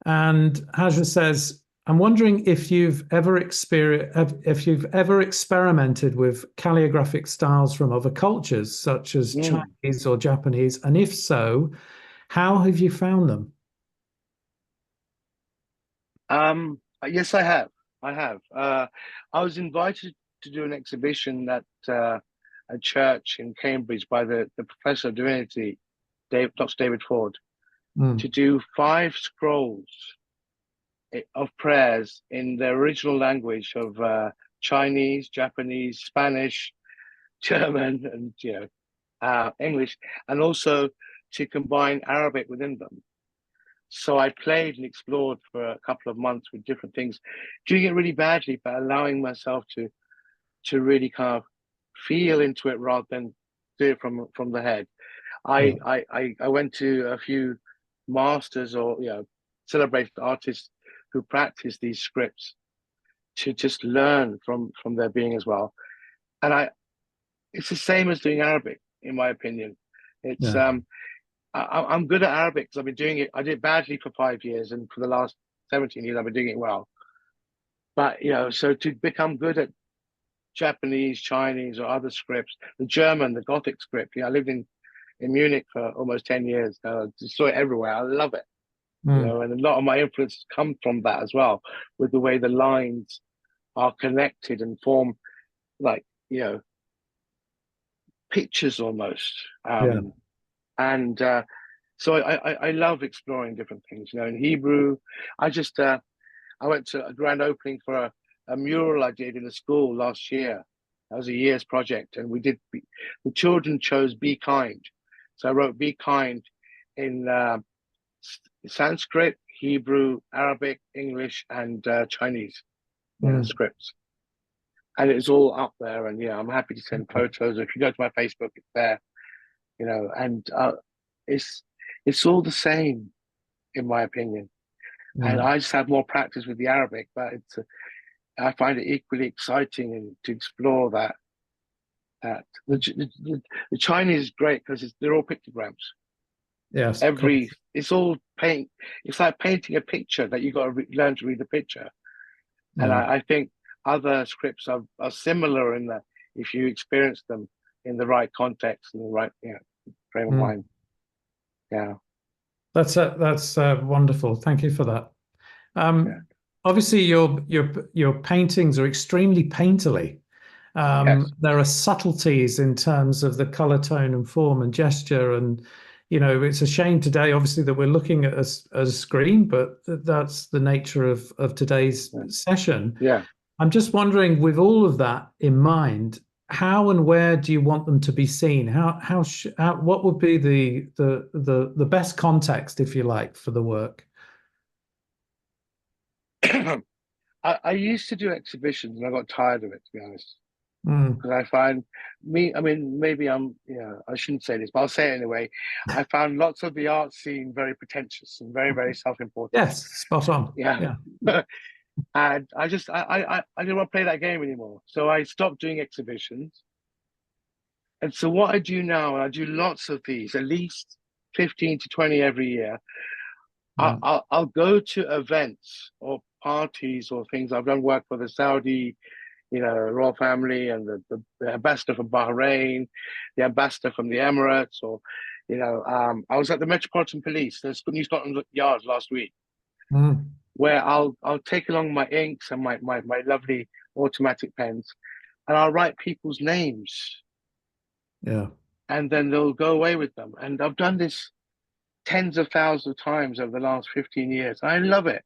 And Hajra says, I'm wondering if you've ever experimented with calligraphic styles from other cultures, such as Chinese or Japanese, and if so, how have you found them? Yes, I have. I was invited to do an exhibition at a church in Cambridge by the Professor of Divinity, Dr. David Ford, to do 5 scrolls of prayers in the original language of Chinese, Japanese, Spanish, German, and English, and also to combine Arabic within them. So I played and explored for a couple of months with different things, doing it really badly, but allowing myself to really kind of feel into it rather than do it from the head. I went to a few masters or celebrated artists who practice these scripts to just learn from their being as well. And it's the same as doing Arabic, in my opinion. It's I'm good at Arabic because I've been doing it. I did badly for 5 years, and for the last 17 years, I've been doing it well. But so to become good at Japanese, Chinese, or other scripts, the German, the Gothic script. I lived in Munich for almost 10 years. I saw it everywhere. I love it. And a lot of my influences come from that as well, with the way the lines are connected and form like pictures almost. And so I love exploring different things. In Hebrew, I went to a grand opening for a mural I did in a school last year. That was a year's project, and the children chose "Be Kind." So I wrote "Be Kind" in Sanskrit, Hebrew, Arabic, English, and Chinese scripts. And it's all up there. And I'm happy to send photos. If you go to my Facebook, it's there. And it's all the same, in my opinion. And I just have more practice with the Arabic, but I find it equally exciting and to explore that. The Chinese is great because they're all pictograms. Yes. It's all paint. It's like painting a picture that you got to learn to read the picture. And I think other scripts are similar in that if you experience them in the right context and the right frame of mind. Yeah. That's wonderful. Thank you for that. Obviously, your paintings are extremely painterly. Yes. There are subtleties in terms of the color, tone, and form and gesture. And it's a shame today, obviously, that we're looking at a screen, but that's the nature of today's session. Yeah. I'm just wondering, with all of that in mind, how and where do you want them to be seen? What would be the best context, if you like, for the work? I used to do exhibitions and I got tired of it, to be honest. Because I find maybe I shouldn't say this, but I'll say it anyway. I found lots of the art scene very pretentious and very, very self-important. Yes, spot on. Yeah. And I didn't want to play that game anymore. So I stopped doing exhibitions. And so what I do now, I do lots of these, at least 15 to 20 every year. I'll go to events or parties or things. I've done work for the Saudi, royal family, and the ambassador from Bahrain, the ambassador from the Emirates, or, I was at the Metropolitan Police, the New Scotland Yard last week, where I'll take along my inks and my lovely automatic pens, and I'll write people's names. Yeah. And then they'll go away with them. And I've done this tens of thousands of times over the last 15 years. I love it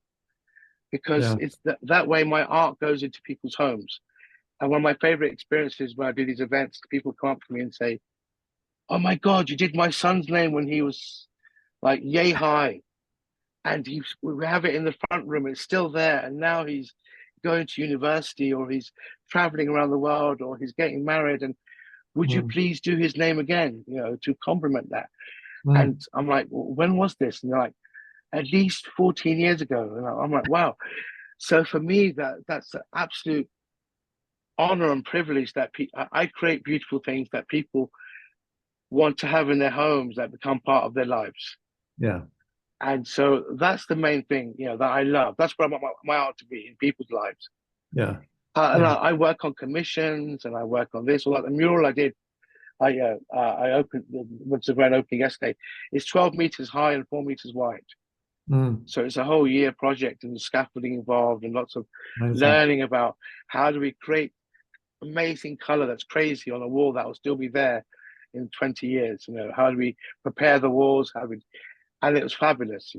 because it's that way my art goes into people's homes. And one of my favorite experiences when I do these events, people come up to me and say, "Oh my God, you did my son's name when he was like yay high. And we have it in the front room, it's still there. And now he's going to university, or he's traveling around the world, or he's getting married. And would you please do his name again, to compliment that?" And I'm like, well, when was this? And they're like, at least 14 years ago. And I'm like, wow. So for me, that's an absolute honor and privilege that I create beautiful things that people want to have in their homes that become part of their lives. Yeah. And so that's the main thing, that I love. That's where I want my art to be, in people's lives. Yeah. And I work on commissions, and I work on this. Like the mural I did, I opened, went to the grand opening yesterday. It's 12 meters high and 4 meters wide. So it's a whole year project, and the scaffolding involved, and lots of learning about how do we create amazing color that's crazy on a wall that will still be there in 20 years. How do we prepare the walls? And it was fabulous,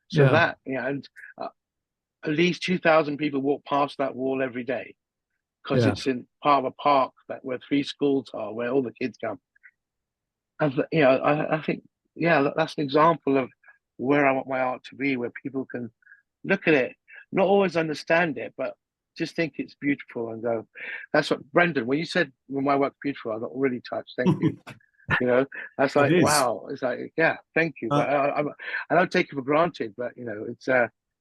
So that, and at least 2,000 people walk past that wall every day, because it's in part of a park where 3 schools are, where all the kids come. And I think yeah, that's an example of where I want my art to be, where people can look at it, not always understand it, but just think it's beautiful and go. That's what Brendan. When you said when my work's beautiful, I got really touched. Thank you. You know, that's like It is. wow. It's like yeah, thank you. But I don't take it for granted. But you know, it's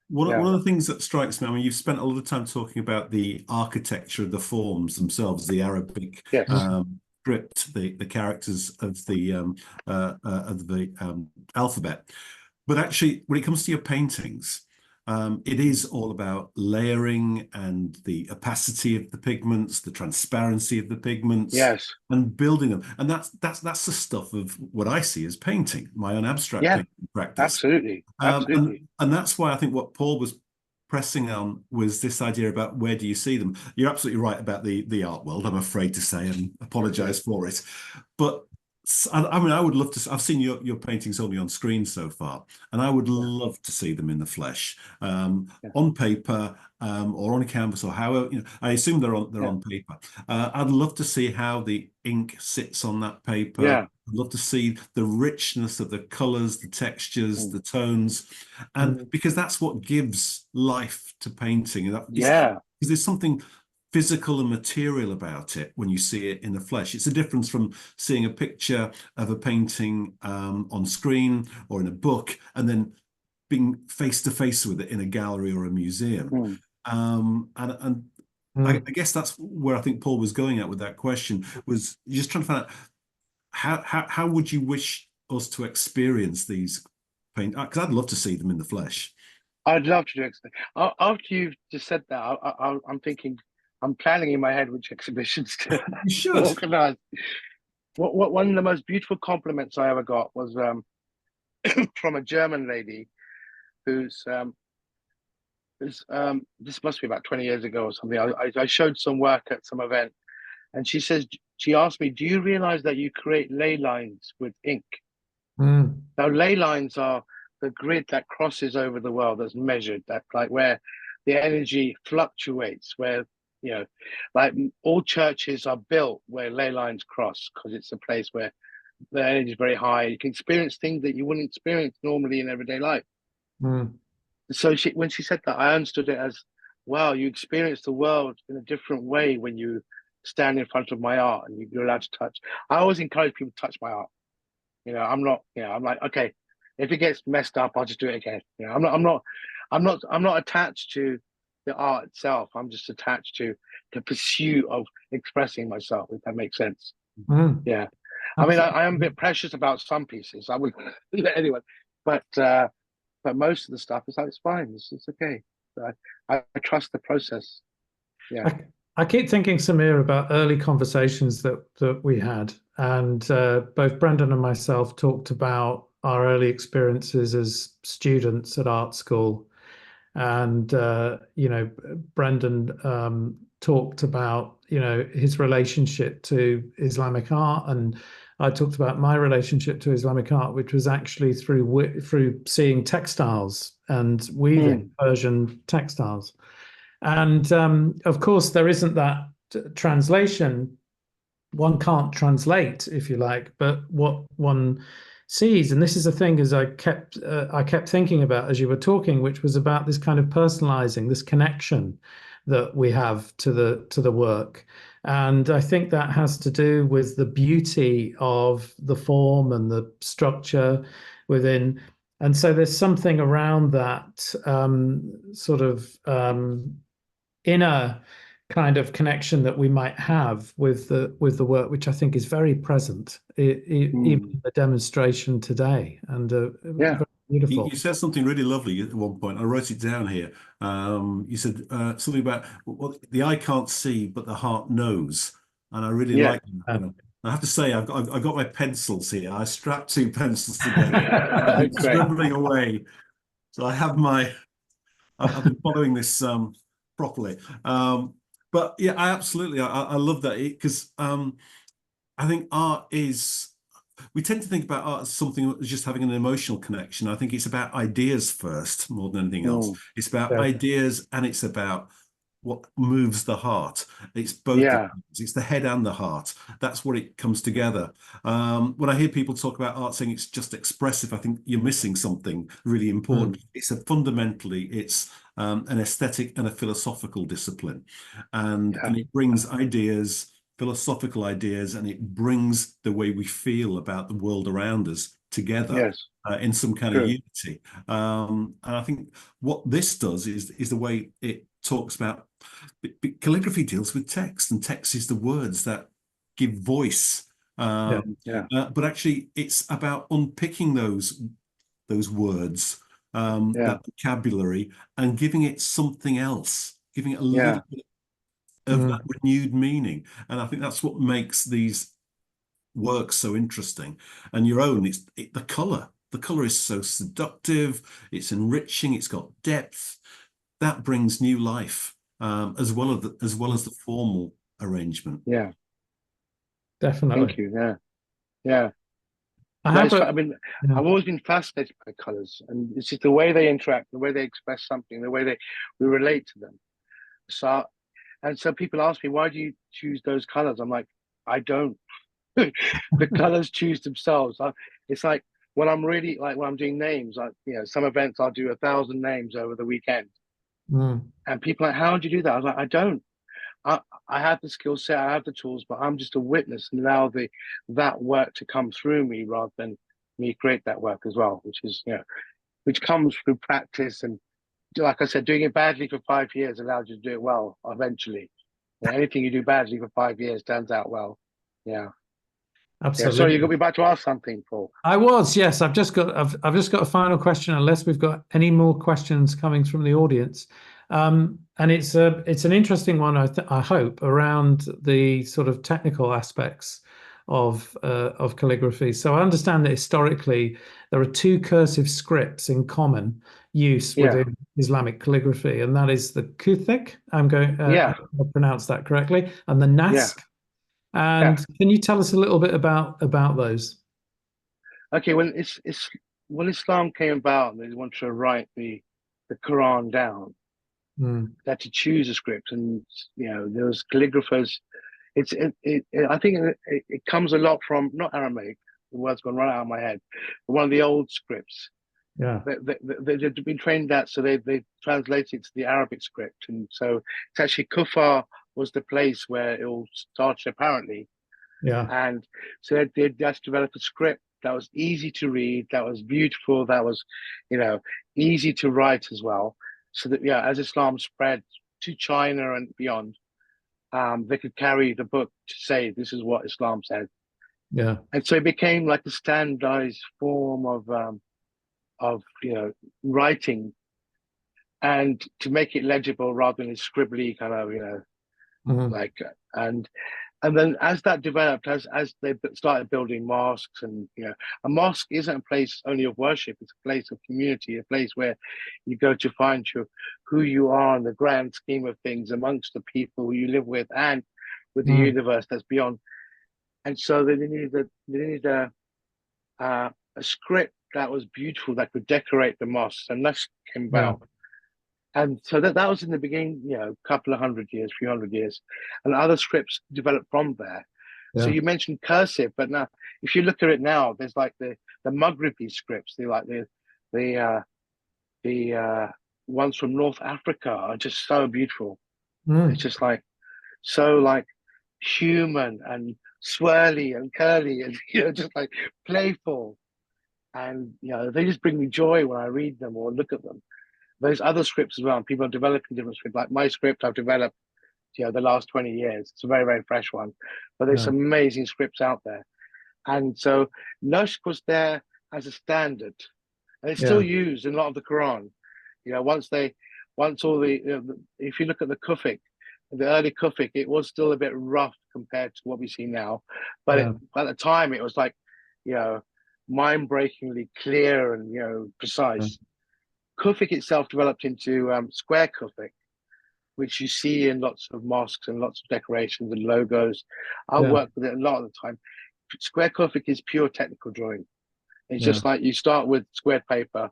One yeah. of the things that strikes me, I mean, you've spent a lot of time talking about the architecture of the forms themselves, the Arabic Yes. script, the characters of the alphabet. But actually, when it comes to your paintings, it is all about layering and the opacity of the pigments, the transparency of the pigments, Yes. and building them. And that's the stuff of what I see as painting, my own abstract Yeah. painting practice. Absolutely. Absolutely. And that's why I think what Paul was pressing on was this idea about where do you see them. You're absolutely right about the art world, I'm afraid to say, and apologize for it. But I mean, I would love to. I've seen your paintings only on screen so far, and I would love to see them in the flesh, on paper, or on canvas, or however. You know, I assume they're on paper. I'd love to see how the ink sits on that paper. Yeah. I'd love to see the richness of the colors, the textures, the tones, and because that's what gives life to painting. Yeah. Because there's something physical and material about it when you see it in the flesh. It's a difference from seeing a picture of a painting on screen or in a book and then being face to face with it in a gallery or a museum. I guess that's where I think Paul was going at with that question, was just trying to find out how would you wish us to experience these paint? Because I'd love to see them in the flesh. I'd love to do it. After you've just said that, I'm thinking, I'm planning in my head which exhibitions to organize. One of the most beautiful compliments I ever got was from a German lady who's this must be about 20 years ago or something. I showed some work at some event, and she asked me, "Do you realize that you create ley lines with ink?" Now, ley lines are the grid that crosses over the world, that's measured, that like where the energy fluctuates, where you know, like all churches are built where ley lines cross because it's a place where the energy is very high. You can experience things that you wouldn't experience normally in everyday life. So when she said that, I understood it as, wow, you experience the world in a different way when you stand in front of my art and you're allowed to touch. I always encourage people to touch my art. You know, I'm not, you know, I'm like, okay, if it gets messed up, I'll just do it again. You know, I'm not attached to the art itself. I'm just attached to the pursuit of expressing myself, if that makes sense. Yeah. I mean, I am a bit precious about some pieces. I wouldn't let anyone, but most of the stuff is like, it's fine. It's okay. I trust the process. Yeah. I keep thinking, Samir, about early conversations that we had, and both Brendan and myself talked about our early experiences as students at art school. And you know, Brendan talked about, you know, his relationship to Islamic art, and I talked about my relationship to Islamic art, which was actually through seeing textiles and weaving Persian textiles. And of course, there isn't that translation. One can't translate, if you like, but what one sees, and this is a thing as I kept thinking about as you were talking, which was about this kind of personalizing, this connection that we have to the work. And I think that has to do with the beauty of the form and the structure within. And so there's something around that sort of inner kind of connection that we might have with the work, which I think is very present, even the demonstration today, and very beautiful. You said something really lovely at one point. I wrote it down here. You said something about, well, the eye can't see, but the heart knows, and I really like that. You know, I have to say, I've got my pencils here. I strapped two pencils together. I'm scribbling away. So I've been following this properly. But yeah, I love that, because I think art is, we tend to think about art as something that's just having an emotional connection. I think it's about ideas first, more than anything else. It's about ideas, and it's about what moves the heart. It's both. Yeah. It's the head and the heart. That's what it comes together. When I hear people talk about art saying it's just expressive, I think you're missing something really important. It's fundamentally, it's an aesthetic and a philosophical discipline, and it brings ideas, philosophical ideas, and it brings the way we feel about the world around us together. In some kind of unity. And I think what this does is the way it talks about calligraphy deals with text, and text is the words that give voice. But actually, it's about unpicking those words, that vocabulary, and giving it something else, giving it a little bit of that renewed meaning. And I think that's what makes these works so interesting. And your own, the color. The color is so seductive. It's enriching. It's got depth. That brings new life, as well as the formal arrangement. Yeah, definitely. Thank you. Yeah. I've always been fascinated by colors, and it's just the way they interact, the way they express something, the way we relate to them. So people ask me, why do you choose those colors? I'm like, I don't. The colors choose themselves. It's like, when I'm doing names, some events I'll do 1,000 names over the weekend, and people are like, how do you do that? I was like, I don't. I have the skill set, I have the tools, but I'm just a witness and allow that work to come through me rather than me create that work as well, which comes through practice. And like I said, doing it badly for 5 years allows you to do it well eventually. Anything you do badly for 5 years turns out well. Yeah. Absolutely. Sorry, you got me back to ask something, Paul. I was, yes. I've just got a final question, unless we've got any more questions coming from the audience. And it's an interesting one, I hope, around the sort of technical aspects of calligraphy. So I understand that historically there are 2 cursive scripts in common use within Islamic calligraphy, and that is the Kuthik. I'm going to pronounce that correctly, and the Naskh. And can you tell us a little bit about those? Okay, when Islam came about, and they wanted to write the Quran down. They had to choose a script, and there was calligraphers. I think it comes a lot from, not Aramaic. The word's gone right out of my head. But one of the old scripts. Yeah, they've been trained that, so they translated it to the Arabic script, and so it's actually Kufa was the place where it all started, apparently. Yeah. And so they had to develop a script that was easy to read, that was beautiful, that was, easy to write as well. So that, as Islam spread to China and beyond, they could carry the book to say, this is what Islam said. Yeah. And so it became like a standardized form of writing, and to make it legible rather than a scribbly kind of, and then as that developed, as they started building mosques, and a mosque isn't a place only of worship, it's a place of community, a place where you go to find who you are in the grand scheme of things amongst the people who you live with and with the universe that's beyond. And so they needed a script that was beautiful, that could decorate the mosques, and that came about. And so that was in the beginning, a couple of few hundred years, and other scripts developed from there. So you mentioned cursive, but now if you look at it now, there's like the Maghribi scripts. They like the ones from North Africa are just so beautiful. It's just so human and swirly and curly and just like playful, and they just bring me joy when I read them or look at them. There's other scripts as well. People are developing different scripts. Like my script, I've developed, the last 20 years. It's a very, very fresh one. But there's some amazing scripts out there. And so Naskh was there as a standard, and it's still used in a lot of the Quran. If you look at the Kufik, the early Kufik, it was still a bit rough compared to what we see now. But at the time, it was mind-breakingly clear and precise. Kufik itself developed into square Kufik, which you see in lots of mosques and lots of decorations and logos. I work with it a lot of the time. Square Kufik is pure technical drawing. It's just like you start with squared paper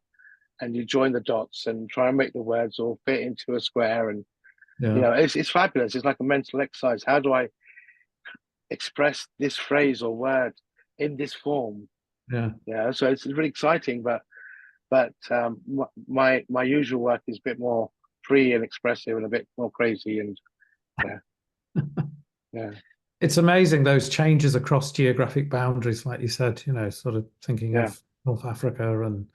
and you join the dots and try and make the words all fit into a square. And Yeah. You know, it's fabulous. It's like a mental exercise. How do I express this phrase or word in this form? Yeah. Yeah, so it's really exciting. But my usual work is a bit more free and expressive and a bit more crazy, and yeah. It's amazing those changes across geographic boundaries, like you said, you know, sort of thinking Yeah. of North Africa and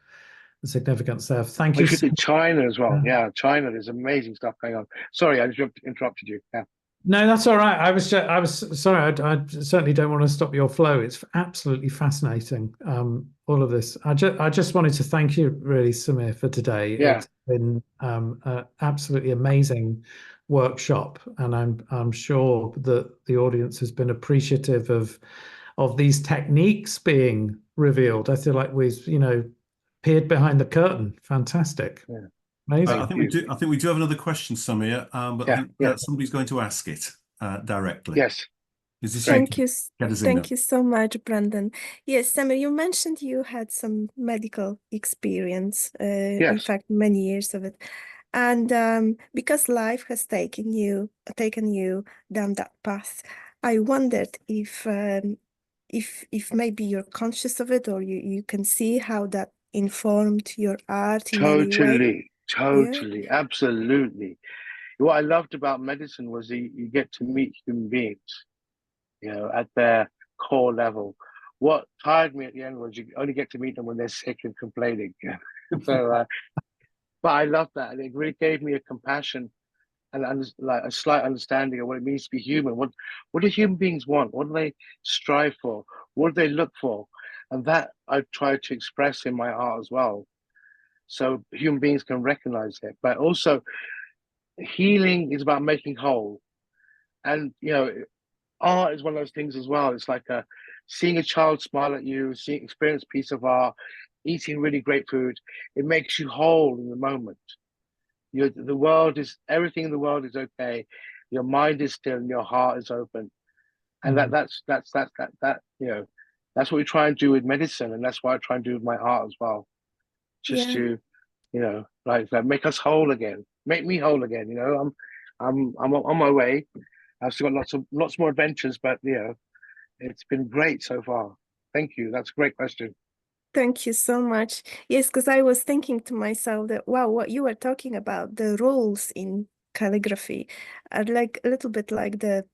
the significance there. Thank We you. could do China as well. Yeah. Yeah, China, there's amazing stuff going on. Sorry, I just interrupted you. Yeah. No, that's all right. I was sorry. I certainly don't want to stop your flow. It's absolutely fascinating. All of this. I just wanted to thank you, really, Samir, for today. Yeah. It's been an absolutely amazing workshop, and I'm sure that the audience has been appreciative of these techniques being revealed. I feel like we've, you know, peered behind the curtain. Fantastic. Yeah. Amazing. I think we do. I think we do have another question, Samir, but I think somebody's going to ask it directly. Yes. Is this Thank you. Katarzyna? Thank you so much, Brandon. Yes, Samir, you mentioned you had some medical experience, in Yes. fact, many years of it. And because life has taken you down that path, I wondered if maybe you're conscious of it, or you can see how that informed your art in any way. Totally, absolutely. What I loved about medicine was you get to meet human beings, you know, at their core level. What tired me at the end was you only get to meet them when they're sick and complaining. So, but I love that, and it really gave me a compassion and like a slight understanding of what it means to be human. What do human beings want? What do they strive for? What do they look for? And that I try to express in my art as well, so human beings can recognize it. But also, healing is about making whole, and you know, art is one of those things as well. It's like seeing a child smile at you, experience a piece of art, eating really great food. It makes you whole in the moment. The world is, everything in the world is okay. Your mind is still and your heart is open, and that's you know, that's what we try and do with medicine, and that's what I try and do with my art as well. Just to, you know, like make us whole again, make me whole again. You know, I'm on my way. I've still got lots more adventures, but you know, it's been great so far. Thank you. That's a great question. Thank you so much. Yes, because I was thinking to myself that, wow, what you were talking about, the roles in calligraphy are like a little bit like the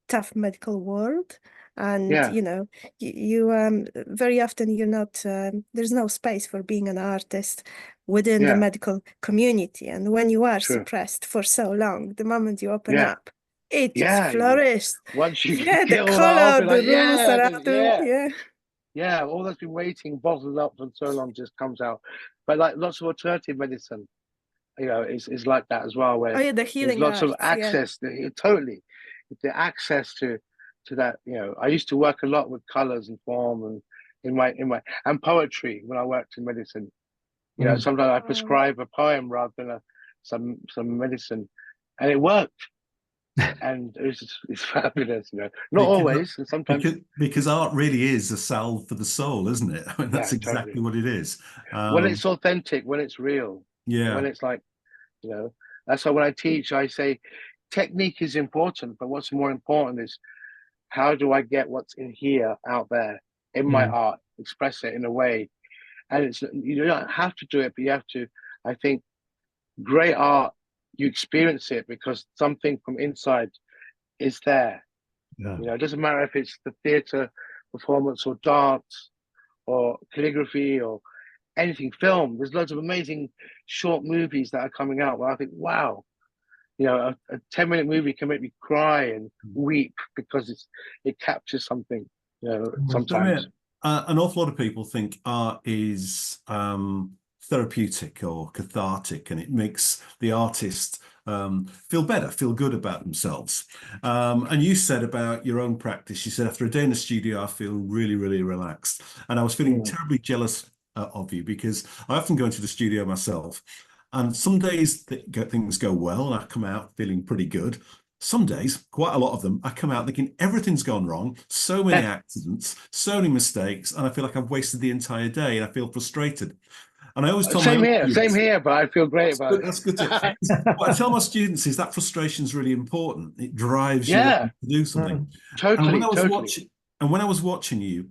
tough medical world. And, you know, you very often you're not, there's no space for being an artist within the medical community. And when you are suppressed for so long, the moment you open up, it just flourished. Once you the color, the rules are after, yeah, all that's been waiting, bottled up for so long just comes out. But like lots of alternative medicine, you know, is like that as well, where the healing there's lots arts, of access, totally. The access to that, you know, I used to work a lot with colors and form and in my and poetry when I worked in medicine. You know, sometimes I prescribe a poem rather than some medicine, and it worked. And it's fabulous, you know. Not always, and sometimes because art really is a salve for the soul, isn't it? I mean, that's exactly what it is. When it's authentic, when it's real, when it's like, you know, that's why when I teach, I say technique is important, but what's more important is how do I get what's in here out there in my art, express it in a way, and it's, you don't have to do it, but you have to. I think great art, you experience it because something from inside is there. You know, it doesn't matter if it's the theatre performance or dance or calligraphy or anything, film. There's loads of amazing short movies that are coming out where I think, wow, you know, a 10-minute movie can make me cry and weep because it captures something, you know, sometimes. An awful lot of people think art is therapeutic or cathartic, and it makes the artist feel better, feel good about themselves. And you said about your own practice, you said, after a day in the studio, I feel really, really relaxed. And I was feeling terribly jealous of you, because I often go into the studio myself, and some days things go well and I come out feeling pretty good. Some days, quite a lot of them, I come out thinking everything's gone wrong, so many accidents, so many mistakes, and I feel like I've wasted the entire day and I feel frustrated. And I always tell Same my here, students, same here, but I feel great about it. that's good to, what I tell my students is that frustration is really important. It drives you Yeah. to do something. Totally, And when I was totally. watching, and when I was watching you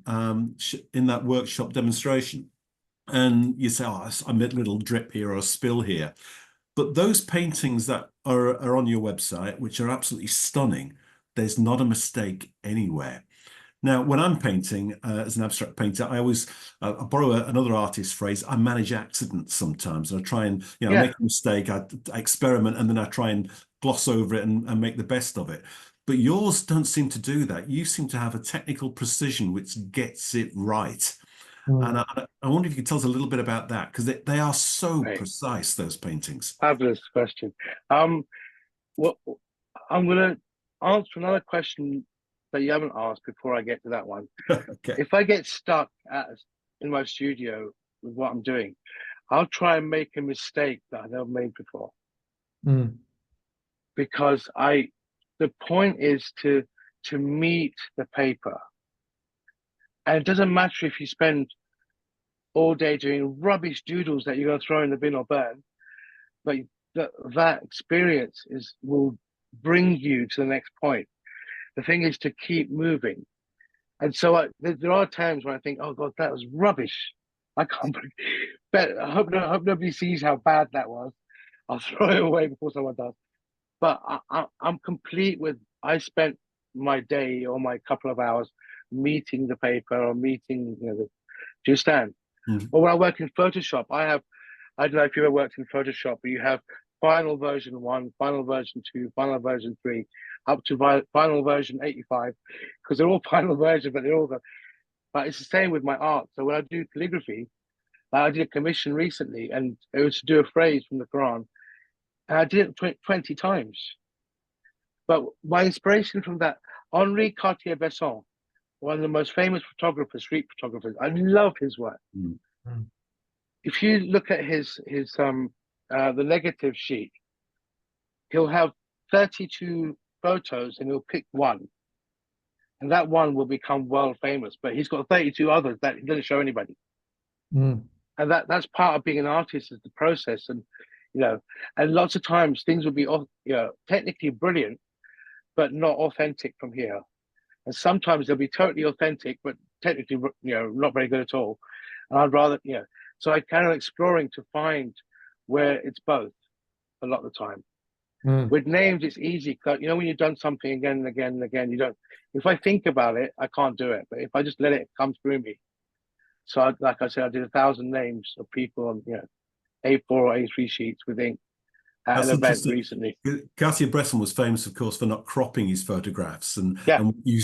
in that workshop demonstration, and you say, "Oh, I made a little drip here or a spill here," but those paintings that are on your website, which are absolutely stunning, there's not a mistake anywhere. Now, when I'm painting as an abstract painter, I always I borrow another artist's phrase. I manage accidents sometimes, and I try and make a mistake. I experiment, and then I try and gloss over it and make the best of it. But yours don't seem to do that. You seem to have a technical precision which gets it right. And I wonder if you could tell us a little bit about that, because they are so precise, those paintings. Fabulous question. Well, I'm going to answer another question that you haven't asked before I get to that one. Okay. If I get stuck in my studio with what I'm doing, I'll try and make a mistake that I've never made before. Because the point is to meet the paper. And it doesn't matter if you spend all day doing rubbish doodles that you're going to throw in the bin or burn, but that experience will bring you to the next point. The thing is to keep moving. And so there are times when I think, oh God, that was rubbish. I can't but I hope nobody sees how bad that was. I'll throw it away before someone does. But I'm complete with, I spent my day or my couple of hours meeting the paper or meeting, do you understand? Or when I work in Photoshop, I don't know if you've ever worked in Photoshop, but you have final version 1, final version 2, final version 3, up to final version 85, because they're all final version, but they're all good. But it's the same with my art. So when I do calligraphy, I did a commission recently, and it was to do a phrase from the Quran, and I did it 20 times. But my inspiration from that, Henri Cartier-Bresson, one of the most famous photographers, street photographers, I love his work. If you look at his the negative sheet, he'll have 32 photos and he'll pick one, and that one will become world famous. But he's got 32 others that he doesn't show anybody. And that's part of being an artist, is the process. And and lots of times things will be technically brilliant, but not authentic from here. And sometimes they'll be totally authentic, but technically not very good at all. And I'd rather so I kind of exploring to find where it's both a lot of the time. With names, it's easy. When you've done something again and again and again, you don't. If I think about it, I can't do it. But if I just let it come through me, so like I said, I did 1,000 names of people on A4 or A3 sheets with ink at an event recently. Cartier-Bresson was famous, of course, for not cropping his photographs, and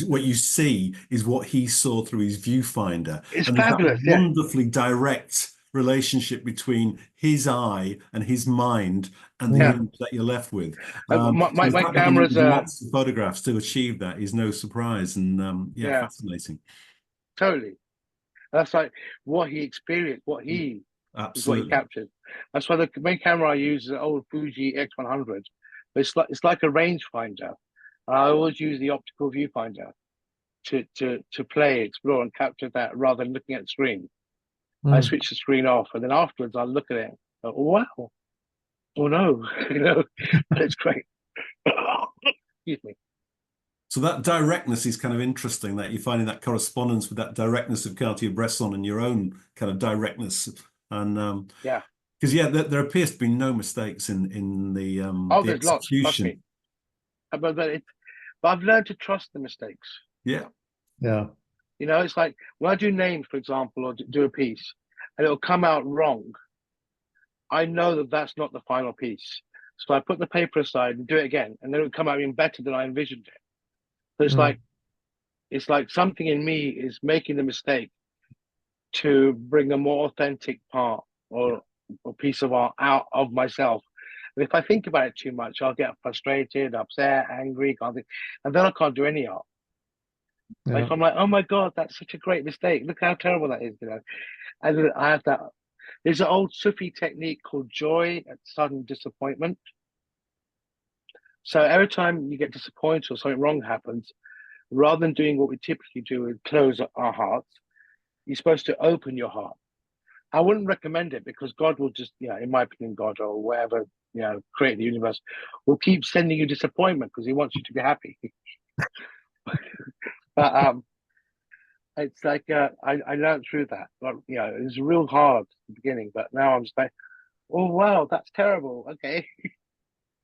what you see is what he saw through his viewfinder. It's and fabulous. That wonderfully direct relationship between his eye and his mind and the image that you're left with. My camera's lots of photographs to achieve that is no surprise, and fascinating. Totally. That's like what he experienced, what he is what he captured. That's why the main camera I use is an old Fuji X100. But it's like a rangefinder. I always use the optical viewfinder to play, explore, and capture that rather than looking at the screen. I switch the screen off, and then afterwards I look at it. Oh wow! Oh no! It's great. Excuse me. So that directness is kind of interesting, that you're finding that correspondence with that directness of Cartier-Bresson and your own kind of directness. And because there appears to be no mistakes in the there's execution. Lots, but I've learned to trust the mistakes. Yeah. It's like when I do names, for example, or do a piece, and it'll come out wrong. I know that that's not the final piece, so I put the paper aside and do it again, and then it'll come out even better than I envisioned it. So it's like something in me is making the mistake to bring a more authentic part or a piece of art out of myself. And if I think about it too much, I'll get frustrated, upset, angry, and then I can't do any art. Like I'm like, oh my God, that's such a great mistake. Look how terrible that is, And I have that. There's an old Sufi technique called joy at sudden disappointment. So every time you get disappointed or something wrong happens, rather than doing what we typically do and close our hearts, you're supposed to open your heart I wouldn't recommend it because God will just, in my opinion, God or whatever, create the universe will keep sending you disappointment because he wants you to be happy. But it's like I learned through that. But, it was real hard at the beginning, but now I'm just like, oh wow, that's terrible. Okay,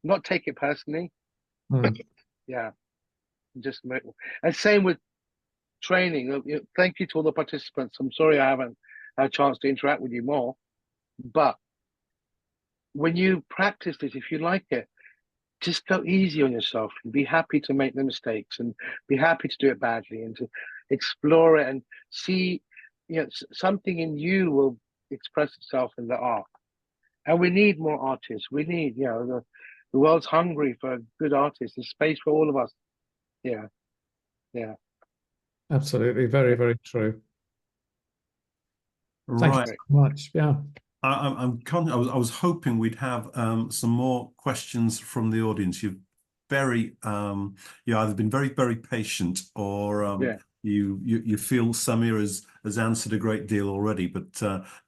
not take it personally. Yeah, just and same with training. Thank you to all the participants. I'm sorry I haven't had a chance to interact with you more, but when you practice this, if you like it, just go easy on yourself and be happy to make the mistakes and be happy to do it badly and to explore it and see, something in you will express itself in the art. And we need more artists. We need, the world's hungry for good artists. There's space for all of us. Yeah. Absolutely. Very, very true. Thank you Right. so much. Yeah. I was hoping we'd have some more questions from the audience. You've either been very, very patient or you feel Samir has answered a great deal already, but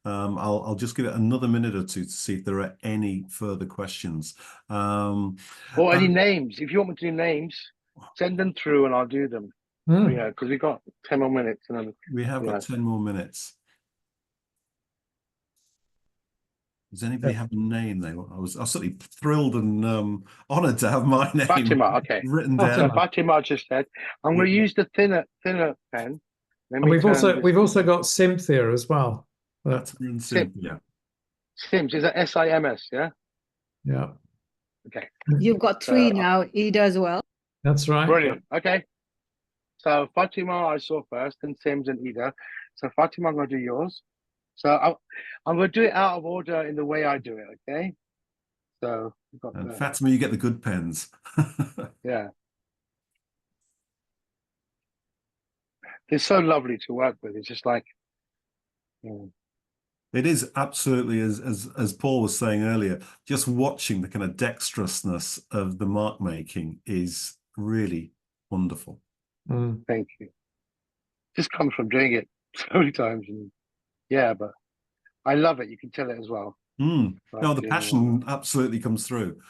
I'll just give it another minute or two to see if there are any further questions. Or any names. If you want me to do names, send them through and I'll do them. Yeah, because we've got 10 more minutes. And then, we have got 10 more minutes. Does anybody have a name they want? I was certainly thrilled and honoured to have my name Fatima, okay. written down. So Fatima just said, I'm going to use the thinner pen. And we've also got Cynthia as well. Fatima and Cynthia. Sims, is that SIMS, yeah? Yeah. Okay. You've got 3 now, Ida as well. That's right. Brilliant. Okay. So Fatima I saw first, then Sims and Ida. So Fatima, I'm going to do yours. So I'm going to do it out of order in the way I do it, okay? So and Fatima, you get the good pens. Yeah. They're so lovely to work with. It's just like, It is absolutely, as Paul was saying earlier, just watching the kind of dexterousness of the mark making is really wonderful. Thank you. Just comes from doing it so many times. And but I love it. You can tell it as well. No, the passion absolutely comes through.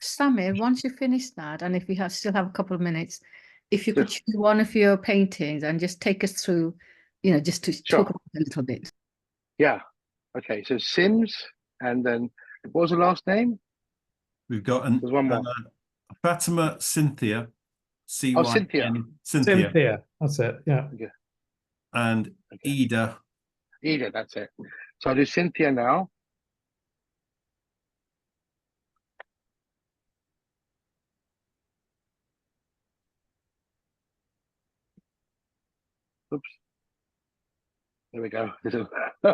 Samir, once you finish that, and if we still have a couple of minutes, if you could choose one of your paintings and just take us through, just to talk about it a little bit. Yeah. Okay. So Sims, and then what was the last name? We've got There's one more. Fatima, Cynthia, Cynthia. Cynthia. That's it. Yeah. Okay. And Ida. Ida, that's it. So I'll do Cynthia now. Oops. There we go.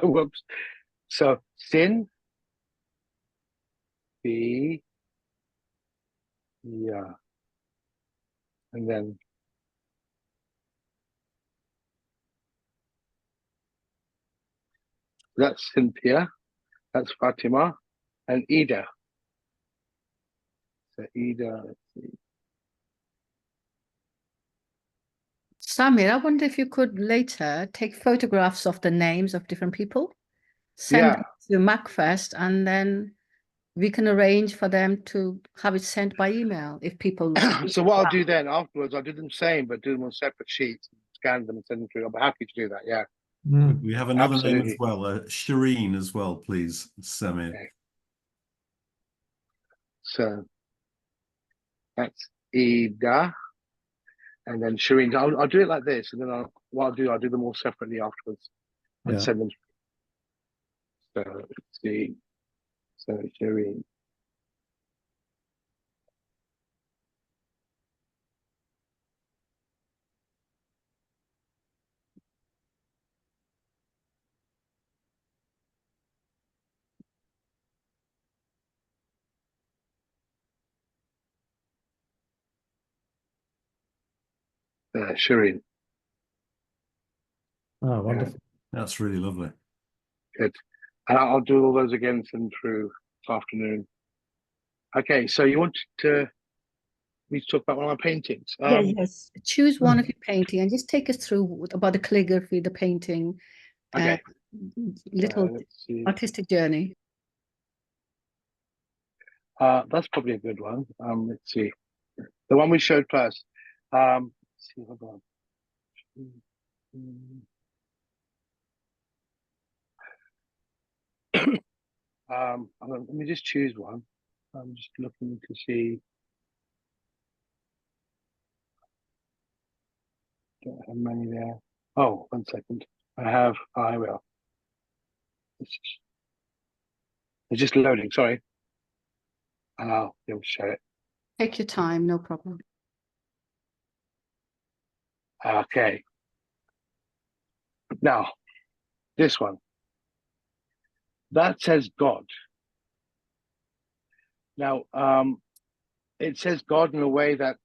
Whoops. So Sin. B. Yeah. And then that's Cynthia. That's Fatima. And Ida. So Ida, let's see. Samir, I wonder if you could later take photographs of the names of different people, send them to MACFEST, and then we can arrange for them to have it sent by email if people. So what I'll do then afterwards, I'll do them same, but do them on separate sheets, scan them and send them through. I'm happy to do that. Yeah. We have another name as well, Shireen as well, please, Samir. Okay. So that's Ida. And then Shireen, I'll do it like this, and then I'll do them all separately afterwards and send them. So let's see. So Shireen. Shireen. Oh, wonderful. That's really lovely. Good. And I'll do all those again, send through this afternoon. Okay, so you want to me to talk about one of my paintings? Yes. Choose one of your painting and just take us through about the calligraphy, the painting, Okay. little Let's see. artistic journey. That's probably a good one. Let's see. The one we showed first. Let's see, hold on. Let me just choose one. I'm just looking to see. Don't have many there. Oh, 1 second. I will. It's just loading, sorry. And I'll be able to share it. Take your time, no problem. Okay. Now, this one. That says God. Now, it says God in a way that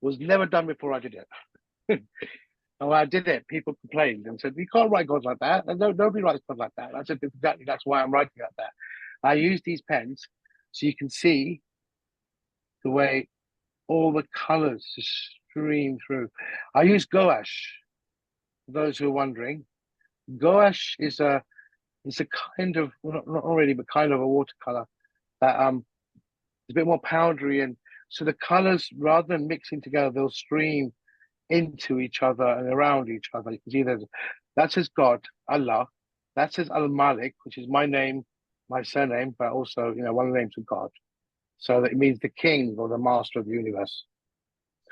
was never done before I did it. And when I did it, people complained and said, "You can't write God like that. Nobody writes God like that." I said, "Exactly, that's why I'm writing like that." I use these pens so you can see the way all the colors just stream through. I use gouache, for those who are wondering. Gouache is a kind of, well, not really, but kind of a watercolor that is a bit more powdery, and so the colors, rather than mixing together, they'll stream into each other and around each other. You can see that says God, Allah. That says Al-Malik, which is my name, my surname, but also, one of the names of God. So that it means the king or the master of the universe.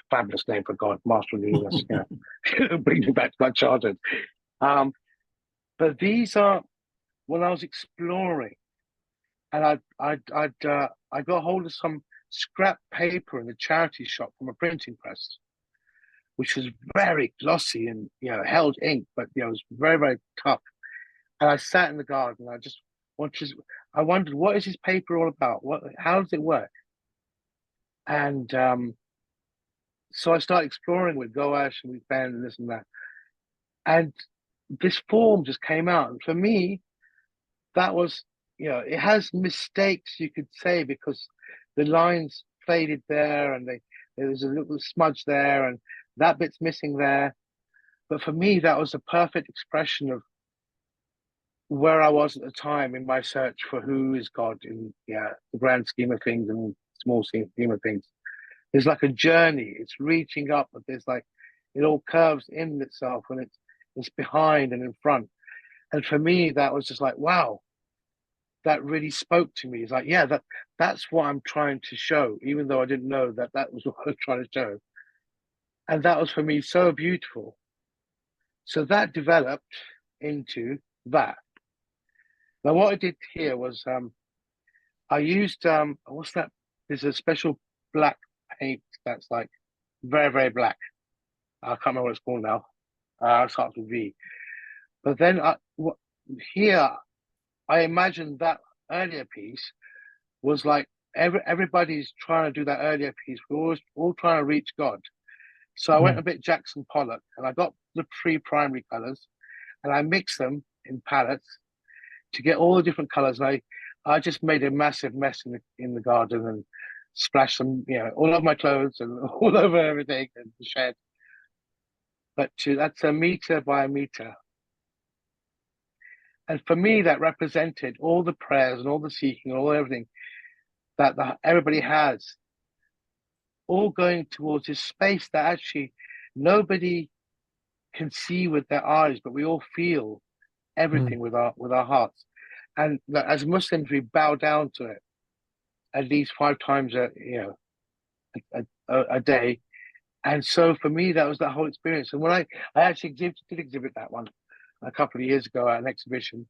Fabulous name for God, master of the universe. Bring me back to my childhood. But these are when I was exploring, and I got hold of some scrap paper in a charity shop from a printing press, which was very glossy and held ink, but it was very, very tough. And I sat in the garden. I wondered, what is this paper all about? How does it work? And so I started exploring with gouache and with pen and this and that. And this form just came out. And for me, that was, it has mistakes, you could say, because the lines faded there and there was a little smudge there and that bit's missing there. But for me, that was a perfect expression of where I was at the time in my search for who is God in the grand scheme of things and small scheme of things. It's like a journey. It's reaching up, but there's like, it all curves in itself and it's behind and in front. And for me, that was just like, wow, that really spoke to me. It's like, yeah, that's what I'm trying to show, even though I didn't know that was what I was trying to show. And that was for me so beautiful. So that developed into that. Now, what I did here was I used, what's that? There's a special black paint that's like very, very black. I can't remember what it's called now. It starts with V. But then here, I imagined that earlier piece was like everybody's trying to do that earlier piece. We're all trying to reach God. So I went a bit Jackson Pollock, and I got the 3 primary colors, and I mixed them in palettes to get all the different colors. And I just made a massive mess in the garden and splashed them, all over my clothes and all over everything and the shed. But that's a meter by a meter. And for me, that represented all the prayers and all the seeking and all everything that everybody has, all going towards this space that actually nobody can see with their eyes, but we all feel everything with our hearts. And as Muslims, we bow down to it at least 5 times a day. And so for me, that was that whole experience. And when I actually did exhibit that one a couple of years ago at an exhibition,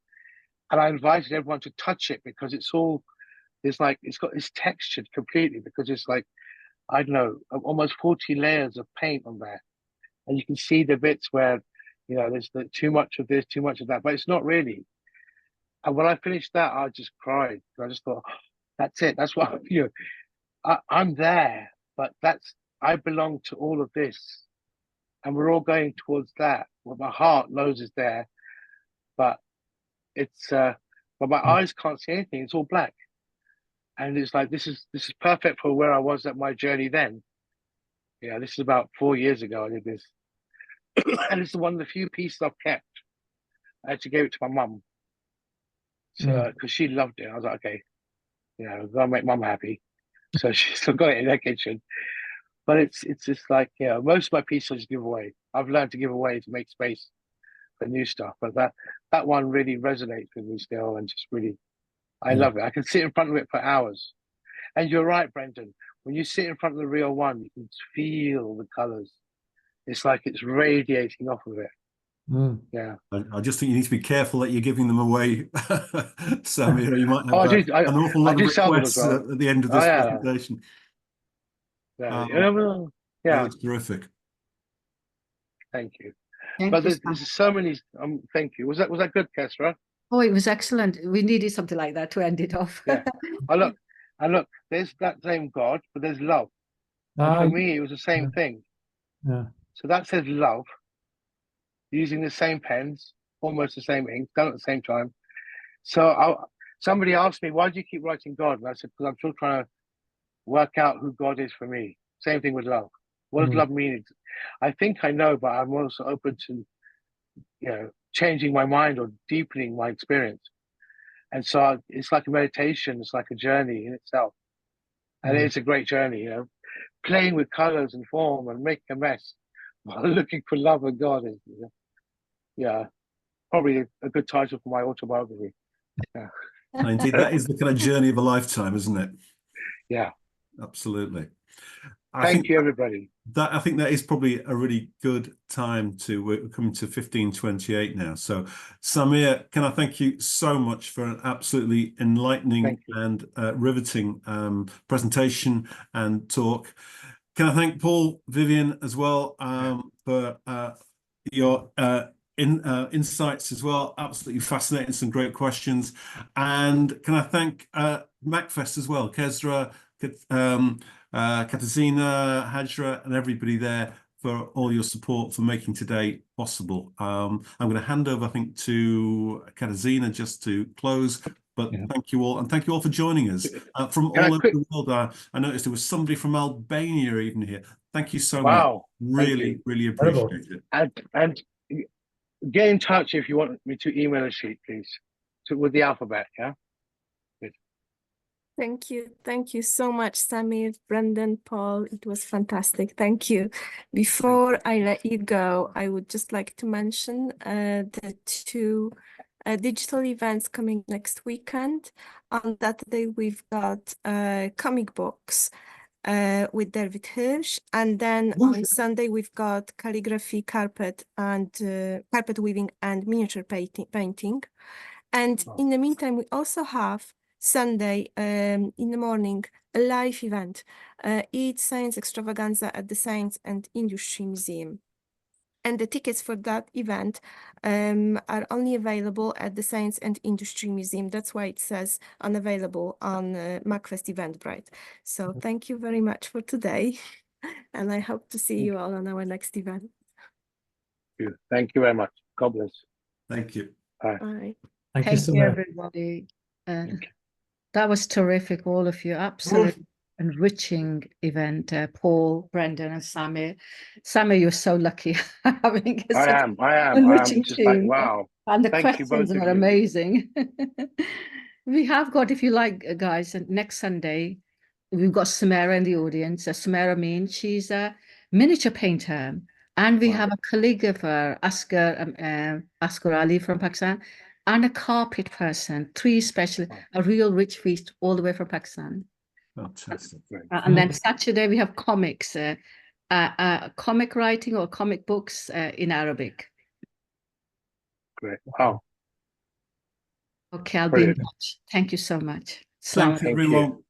and I invited everyone to touch it because it's textured completely, because it's like, I don't know, almost 40 layers of paint on there. And you can see the bits where, there's too much of this, too much of that, but it's not really. And when I finished that, I just cried. I just thought, oh, that's it. That's what, I'm there, but I belong to all of this. And we're all going towards that. Well, my heart knows is there, but but my eyes can't see anything. It's all black. And it's like, this is perfect for where I was at my journey then. Yeah, this is about 4 years ago I did this. And it's one of the few pieces I've kept. I actually gave it to my mum. So, because she loved it. I was like, okay, you know, gotta make mum happy. So she still got it in her kitchen. But it's just like, you know, most of my pieces I just give away. I've learned to give away to make space for new stuff. But that one really resonates with me still, and just really, I love it. I can sit in front of it for hours. And you're right, Brendan. When you sit in front of the real one, you can feel the colours. It's like it's radiating off of it. Yeah. I just think you need to be careful that you're giving them away, Sam. You know, you might have an awful lot of requests at the end of this presentation. Yeah. That was terrific. Thank you. Thank But you, there's so many. Thank you. Was that good, Qaisra? Oh, it was excellent. We needed something like that to end it off. Yeah. Look. There's that same God, but there's love. And for me, it was the same thing. Yeah. So that says love, using the same pens, almost the same ink, done at the same time. So somebody asked me, why do you keep writing God? And I said, because I'm still trying to work out who God is for me. Same thing with love. What does love mean? I think I know, but I'm also open to, you know, changing my mind or deepening my experience. And so it's like a meditation. It's like a journey in itself. And it's a great journey, you know, playing with colors and form and making a mess while looking for love and God is, you know, yeah, probably a good title for my autobiography. Yeah. Indeed, that is the kind of journey of a lifetime, isn't it? Yeah. Absolutely. Thank you, everybody. I think that is probably a really good time to, we're coming to 15:28 now. So Samir, can I thank you so much for an absolutely enlightening and riveting presentation and talk. Can I thank Paul, Vivian as well for your insights as well. Absolutely fascinating, some great questions. And can I thank MACFEST as well, Qaisra, Katarzyna, Hajra, and everybody there for all your support for making today possible. I'm going to hand over, I think, to Katarzyna just to close. But thank you all, and thank you all for joining us from all over the world. I noticed there was somebody from Albania even here. Thank you so much. Really appreciate it. And get in touch if you want me to email a sheet, please, with the alphabet. Yeah. Thank you so much, Samir, Brendan, Paul. It was fantastic. Thank you. Before I let you go, I would just like to mention the two digital events coming next weekend. On that day, we've got comic books with David Hirsch, and then on Sunday we've got calligraphy, carpet weaving and miniature painting. And in the meantime, we also have Sunday in the morning a live event. It's Science Extravaganza at the Science and Industry Museum. And the tickets for that event are only available at the Science and Industry Museum. That's why it says unavailable on MACFEST Eventbrite. So thank you very much for today. And I hope to see you all on our next event. Thank you very much. God bless. Thank you. Bye. Thank you, everybody. That was terrific, all of you. Absolutely enriching event. Paul, Brendan, and Samir. Samir, you're so lucky having I am. enriching Just team. like, wow. And the Thank you, questions both are of you. amazing. We have got, if you like, guys, next Sunday, we've got Samara in the audience. Samara means she's a miniature painter. And we have a calligrapher, Asghar Ali from Pakistan, and a carpet person, three specialists, a real rich feast all the way from Pakistan. Fantastic. And then Saturday we have comics, comic writing or comic books in Arabic. Great. Wow. Okay, I'll be in touch. Thank you so much. Thank you, everyone.